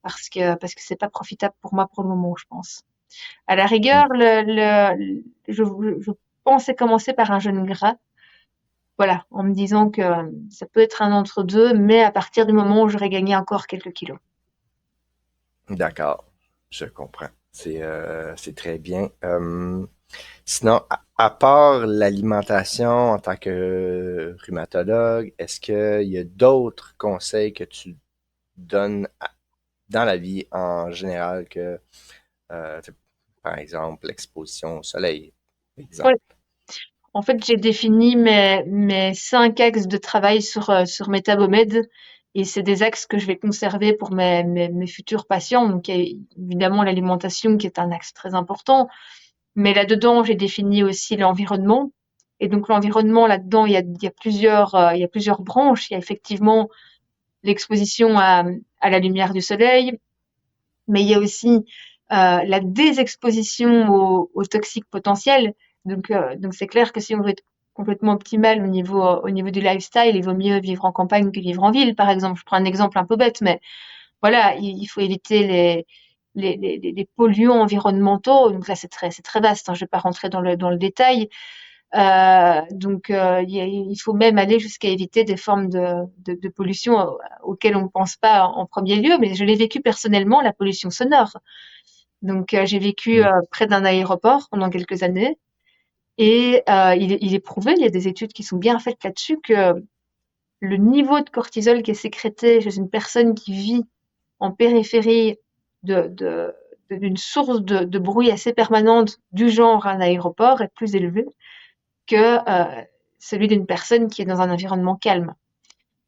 parce que c'est pas profitable pour moi pour le moment, je pense. À la rigueur, je pensais commencer par un jeûne gras, voilà, en me disant que ça peut être un entre-deux, mais à partir du moment où j'aurais gagné encore quelques kilos. D'accord, je comprends. C'est très bien. Sinon, à part l'alimentation en tant que rhumatologue, est-ce qu'il y a d'autres conseils que tu donnes dans la vie en général que, par exemple, l'exposition au soleil, Ouais. exemple? En fait, j'ai défini mes 5 axes de travail sur Metabomed, et c'est des axes que je vais conserver pour mes futurs patients. Donc, il y a évidemment l'alimentation qui est un axe très important, mais là-dedans, j'ai défini aussi l'environnement. Et donc, l'environnement, là-dedans, il y a plusieurs branches. Il y a effectivement l'exposition à la lumière du soleil, mais il y a aussi la désexposition aux toxiques potentiels. Donc c'est clair que si on veut être complètement optimal au niveau du lifestyle, il vaut mieux vivre en campagne que vivre en ville, par exemple. Je prends un exemple un peu bête, mais voilà, il faut éviter les polluants environnementaux. Donc là, c'est très vaste, hein, je ne vais pas rentrer dans le détail. Il faut même aller jusqu'à éviter des formes de pollution auxquelles on ne pense pas en premier lieu, mais je l'ai vécu personnellement, la pollution sonore. Donc, j'ai vécu Mm. près d'un aéroport pendant quelques années, et il est prouvé, il y a des études qui sont bien faites là-dessus, que le niveau de cortisol qui est sécrété chez une personne qui vit en périphérie de, de, d'une source de bruit assez permanente du genre un aéroport est plus élevé que celui d'une personne qui est dans un environnement calme.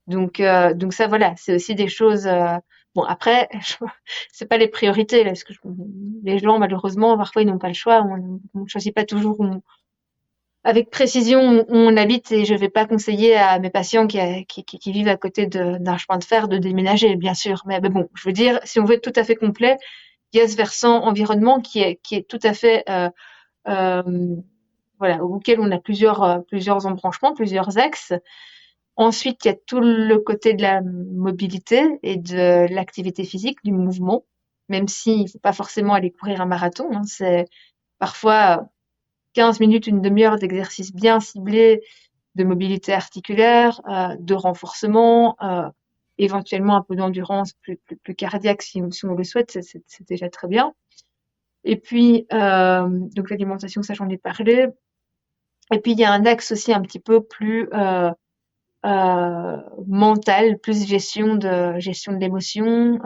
Donc ça, voilà, c'est aussi des choses. Bon, après, c'est pas les priorités, là, parce que les gens, malheureusement, parfois, ils n'ont pas le choix. On ne choisit pas toujours avec précision où on habite, et je vais pas conseiller à mes patients qui vivent à côté d'un chemin de fer de déménager, bien sûr. Mais bon, je veux dire, si on veut être tout à fait complet, il y a ce versant environnement qui est tout à fait euh, voilà, auquel on a plusieurs embranchements, plusieurs axes. Ensuite, il y a tout le côté de la mobilité et de l'activité physique, du mouvement, même s'il ne faut pas forcément aller courir un marathon, hein. C'est parfois 15 minutes, une demi-heure d'exercice bien ciblé de mobilité articulaire, de renforcement, éventuellement un peu d'endurance plus cardiaque si on le souhaite, c'est déjà très bien. Et puis, donc l'alimentation, ça j'en ai parlé. Et puis, il y a un axe aussi un petit peu plus mental, plus gestion de l'émotion,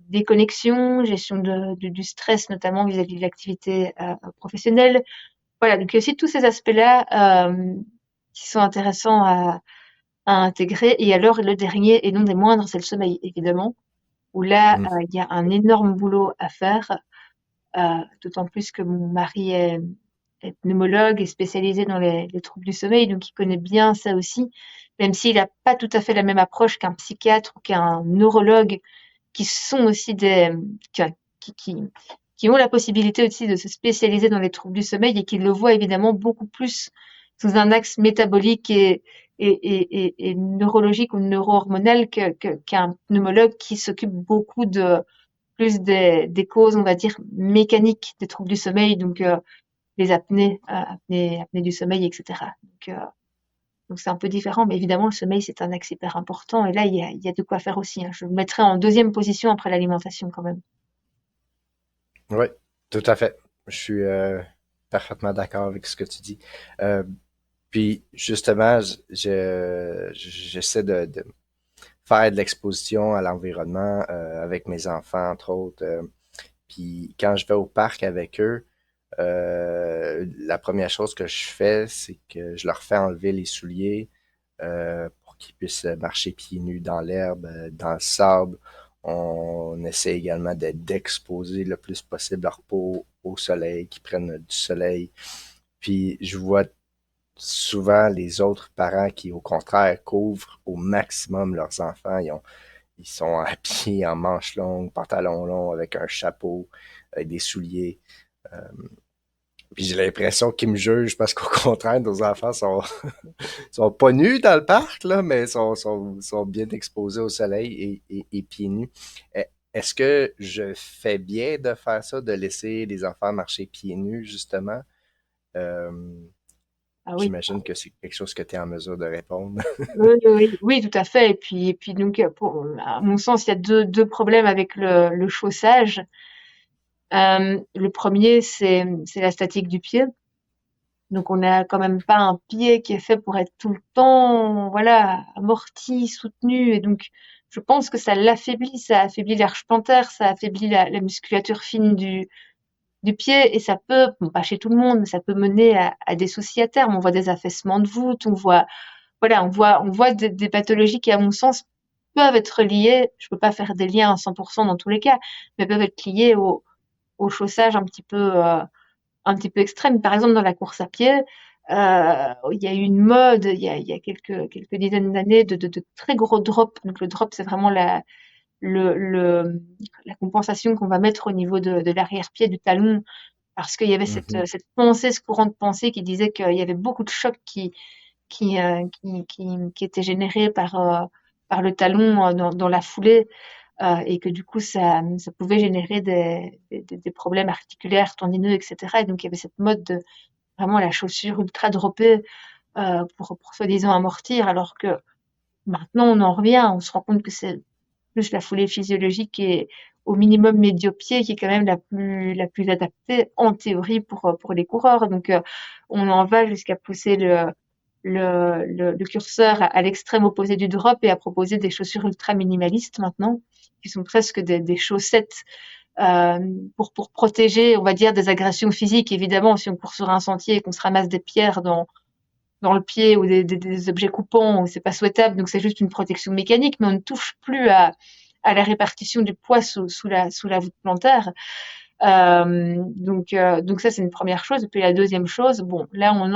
déconnexion, gestion du stress, notamment vis-à-vis de l'activité professionnelle. Voilà, donc il y a aussi tous ces aspects-là qui sont intéressants à intégrer. Et alors, le dernier, et non des moindres, c'est le sommeil, évidemment, où là, Mm. il y a un énorme boulot à faire, d'autant plus que mon mari est pneumologue et spécialisé dans les troubles du sommeil, donc il connaît bien ça aussi, même s'il n'a pas tout à fait la même approche qu'un psychiatre ou qu'un neurologue, qui sont aussi qui, qui, qui, qui ont la possibilité aussi de se spécialiser dans les troubles du sommeil, et qui le voient évidemment beaucoup plus sous un axe métabolique et neurologique ou neuro-hormonal qu'un pneumologue qui s'occupe beaucoup plus des causes, on va dire, mécaniques des troubles du sommeil, donc les apnées du sommeil, etc. Donc c'est un peu différent, mais évidemment, le sommeil, c'est un axe hyper important. Et là, il y a de quoi faire aussi, hein. Je le mettrai en deuxième position après l'alimentation quand même. Oui, tout à fait. Je suis parfaitement d'accord avec ce que tu dis. Euh, Puis justement, j'essaie de faire de l'exposition à l'environnement avec mes enfants, entre autres. Puis quand je vais au parc avec eux, la première chose que je fais, c'est que je leur fais enlever les souliers pour qu'ils puissent marcher pieds nus dans l'herbe, dans le sable. On essaie également d'exposer le plus possible leur peau au soleil, qu'ils prennent du soleil. Puis je vois souvent les autres parents qui, au contraire, couvrent au maximum leurs enfants. Ils sont habillés en manches longues, pantalons longs, avec un chapeau, avec des souliers. Euh, Puis j'ai l'impression qu'ils me jugent parce qu'au contraire, nos enfants sont pas nus dans le parc, là, mais sont bien exposés au soleil et pieds nus. Eh, Est-ce que je fais bien de faire ça, de laisser les enfants marcher pieds nus, justement? Euh, Ah oui. J'imagine que c'est quelque chose que tu es en mesure de répondre. Oui, oui, oui, oui, tout à fait. Et puis donc, à mon sens, il y a deux problèmes avec le chaussage. Le premier, c'est la statique du pied. Donc, on n'a quand même pas un pied qui est fait pour être tout le temps, voilà, amorti, soutenu. Et donc, je pense que ça affaiblit l'arche plantaire, ça affaiblit la musculature fine du pied, et ça peut, bon, pas chez tout le monde, mais ça peut mener à des soucis à terme. On voit des affaissements de voûte, on voit, voilà, on voit des pathologies qui, à mon sens, peuvent être liées, je peux pas faire des liens à 100% dans tous les cas, mais peuvent être liées au chaussage un petit peu extrême. Par exemple, dans la course à pied, il y a eu une mode, il y a quelques dizaines d'années, de très gros drops. Donc le drop, c'est vraiment le, le, la compensation qu'on va mettre au niveau de l'arrière-pied, du talon, parce qu'il y avait Mhm, cette pensée, ce courant de pensée qui disait qu'il y avait beaucoup de chocs qui étaient générés par le talon dans la foulée, et que du coup, ça pouvait générer des problèmes articulaires, tendineux, etc. Et donc, il y avait cette mode de vraiment la chaussure ultra droppée, pour soi-disant amortir, alors que maintenant, on en revient, on se rend compte que c'est plus la foulée physiologique et au minimum médio-pied qui est quand même la plus adaptée en théorie pour les coureurs. Donc, on en va jusqu'à pousser le curseur à l'extrême opposé du drop et à proposer des chaussures ultra minimalistes maintenant, qui sont presque des chaussettes pour protéger, on va dire, des agressions physiques. Évidemment, si on court sur un sentier et qu'on se ramasse des pierres dans le pied ou des objets coupants, c'est pas souhaitable, donc c'est juste une protection mécanique, mais on ne touche plus à la répartition du poids sous la voûte plantaire. Donc ça, c'est une première chose. Et puis la deuxième chose, bon, là, on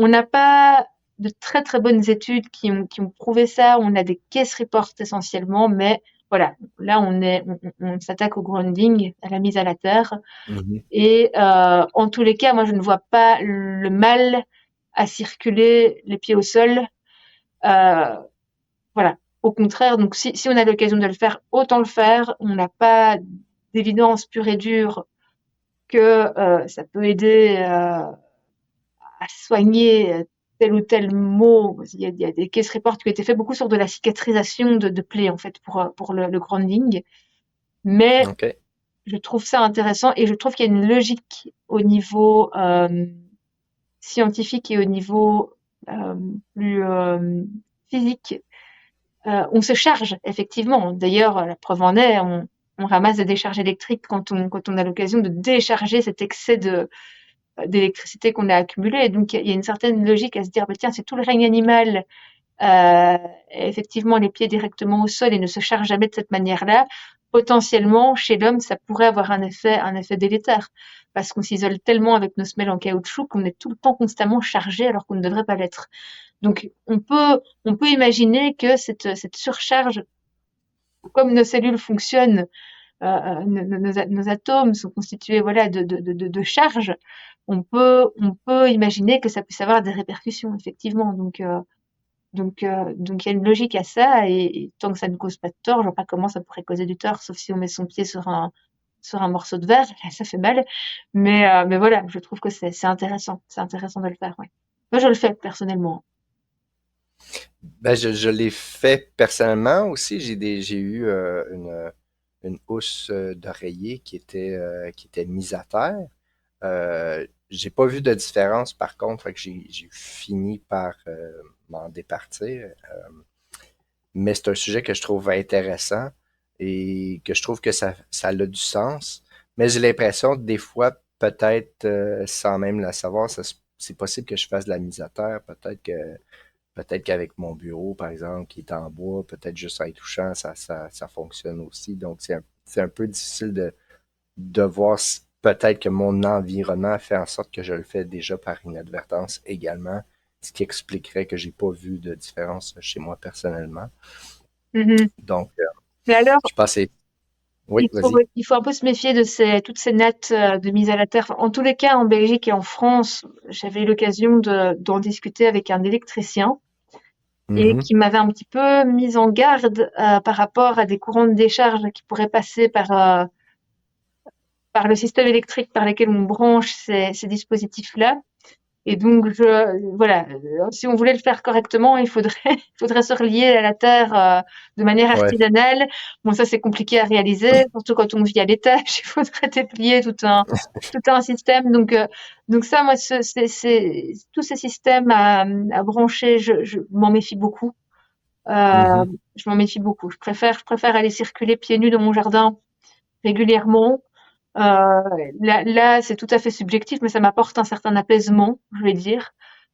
n'a pas de très très bonnes études qui ont prouvé ça. On a des case reports essentiellement, mais voilà, là on s'attaque au grounding, à la mise à la terre. mhm. Et en tous les cas, moi je ne vois pas le mal à circuler les pieds au sol. Euh, voilà. Au contraire, donc si on a l'occasion de le faire, autant le faire. On n'a pas d'évidence pure et dure que ça peut aider à soigner tel ou tel mot. Il y a des case reports qui ont été faits beaucoup sur de la cicatrisation de plaies, en fait, pour le grounding. Mais OK. je trouve ça intéressant et je trouve qu'il y a une logique au niveau scientifique et au niveau euh, plus physique. On se charge, effectivement. D'ailleurs, la preuve en est, on ramasse des décharges électriques quand on a l'occasion de décharger cet excès d'électricité qu'on a accumulé. Et donc, il y a une certaine logique à se dire, bah, tiens, si tout le règne animal effectivement les pieds directement au sol et ne se charge jamais de cette manière-là, potentiellement, chez l'homme, ça pourrait avoir un effet délétère. Parce qu'on s'isole tellement avec nos semelles en caoutchouc qu'on est tout le temps constamment chargé alors qu'on ne devrait pas l'être. Donc, on peut imaginer que cette surcharge, comme nos cellules fonctionnent, nos atomes sont constitués, voilà, de charges, on peut imaginer que ça puisse avoir des répercussions, effectivement. Donc il y a une logique à ça, et tant que ça ne cause pas de tort, je vois pas comment ça pourrait causer du tort, sauf si on met son pied sur un morceau de verre, là ça fait mal. Mais voilà, je trouve que c'est intéressant de le faire, ouais. Moi je le fais personnellement. Ben, je l'ai fait personnellement aussi. J'ai eu une housse d'oreiller qui était mise à terre. J'ai pas vu de différence par contre, fait que j'ai fini par m'en départir. Mais c'est un sujet que je trouve intéressant et que je trouve que ça a du sens. Mais j'ai l'impression que des fois, peut-être sans même le savoir, c'est possible que je fasse de la mise à terre. Peut-être qu'avec mon bureau, par exemple, qui est en bois, peut-être juste en y touchant, ça fonctionne aussi. Donc, c'est un peu difficile de voir peut-être que mon environnement fait en sorte que je le fais déjà par inadvertance également, ce qui expliquerait que j'ai pas vu de différence chez moi personnellement. Mhm. Donc, Mais alors, je pense que c'est... Oui, vas-y. Il faut un peu se méfier de toutes ces nattes de mise à la terre. Enfin, en tous les cas, en Belgique et en France, j'avais eu l'occasion d'en discuter avec un électricien et Mhm. qui m'avait un petit peu mise en garde par rapport à des courants de décharge qui pourraient passer par le système électrique par lequel on branche ces dispositifs-là. Et donc, voilà, si on voulait le faire correctement, il faudrait se relier à la terre de manière Ouais. artisanale. Bon, ça, c'est compliqué à réaliser, surtout quand on vit à l'étage. Il faudrait déplier tout un système. Donc ça, moi, tous ces systèmes à brancher, je m'en méfie beaucoup. Euh, Mhm. je m'en méfie beaucoup. Je préfère aller circuler pieds nus dans mon jardin régulièrement. Là, c'est tout à fait subjectif, mais ça m'apporte un certain apaisement, je vais dire,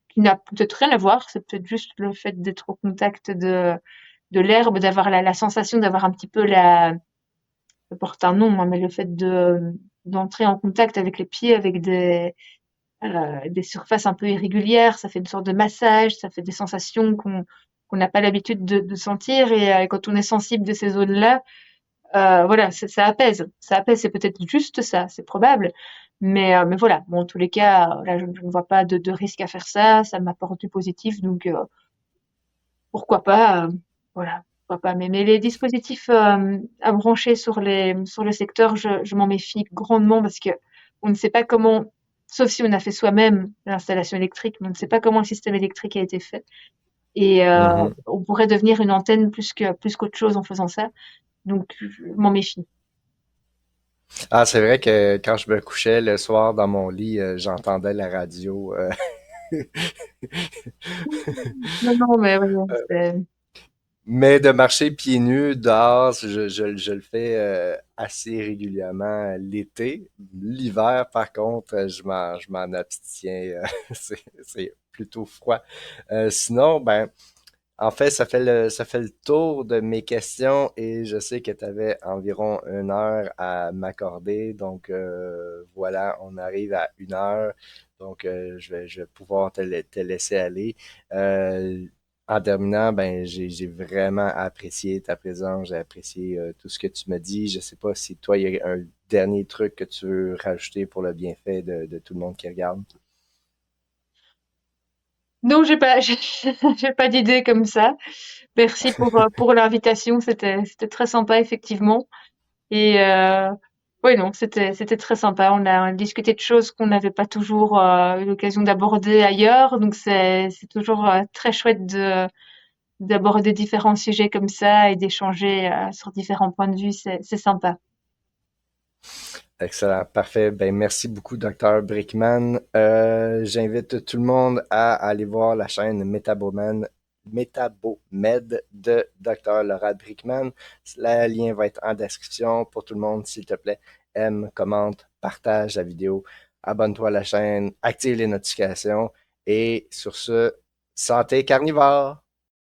qui n'a peut-être rien à voir. C'est peut-être juste le fait d'être au contact de l'herbe, d'avoir la sensation d'avoir un petit peu ça porte un nom, hein, mais le fait d'entrer en contact avec les pieds, avec des surfaces un peu irrégulières, ça fait une sorte de massage, ça fait des sensations qu'on n'a pas l'habitude de sentir. Et quand on est sensible de ces zones-là, voilà, ça apaise. Ça apaise, c'est peut-être juste ça, c'est probable. Mais voilà, bon, en tous les cas, là, je ne vois pas de risque à faire ça. Ça m'apporte du positif, donc pourquoi pas, voilà, pourquoi pas. Mais les dispositifs à brancher sur le secteur, je m'en méfie grandement parce que on ne sait pas comment, sauf si on a fait soi-même l'installation électrique, mais on ne sait pas comment le système électrique a été fait. Et Mhm. on pourrait devenir une antenne plus qu'autre chose en faisant ça. Donc, je m'en méfie. Ah, c'est vrai que quand je me couchais le soir dans mon lit, j'entendais la radio. Non, non, mais ouais, ouais, Mais de marcher pieds nus dehors, je le fais assez régulièrement l'été. L'hiver, par contre, je m'en abstiens. C'est plutôt froid. Sinon, ben, en fait, ça fait le tour de mes questions et je sais que tu avais environ 1 heure à m'accorder. Donc, voilà, on arrive à 1 heure. Donc, je vais pouvoir te laisser aller. Euh, En terminant, ben, j'ai vraiment apprécié ta présence. J'ai apprécié tout ce que tu m'as dit. Je sais pas si toi, il y a un dernier truc que tu veux rajouter pour le bienfait de tout le monde qui regarde. non, j'ai pas, j'ai pas d'idée comme ça. Merci pour l'invitation. C'était très sympa, effectivement. Et, ouais, non, c'était très sympa. On a discuté de choses qu'on n'avait pas toujours eu l'occasion d'aborder ailleurs. Donc, c'est toujours très chouette d'aborder différents sujets comme ça et d'échanger sur différents points de vue. C'est sympa. Excellent, parfait. Ben, merci beaucoup, Dr. Brickman. J'invite tout le monde à aller voir la chaîne Metabomed de Dr. Laura Brickman. Le lien va être en description pour tout le monde, s'il te plaît. Aime, commente, partage la vidéo, abonne-toi à la chaîne, active les notifications et sur ce, santé carnivore!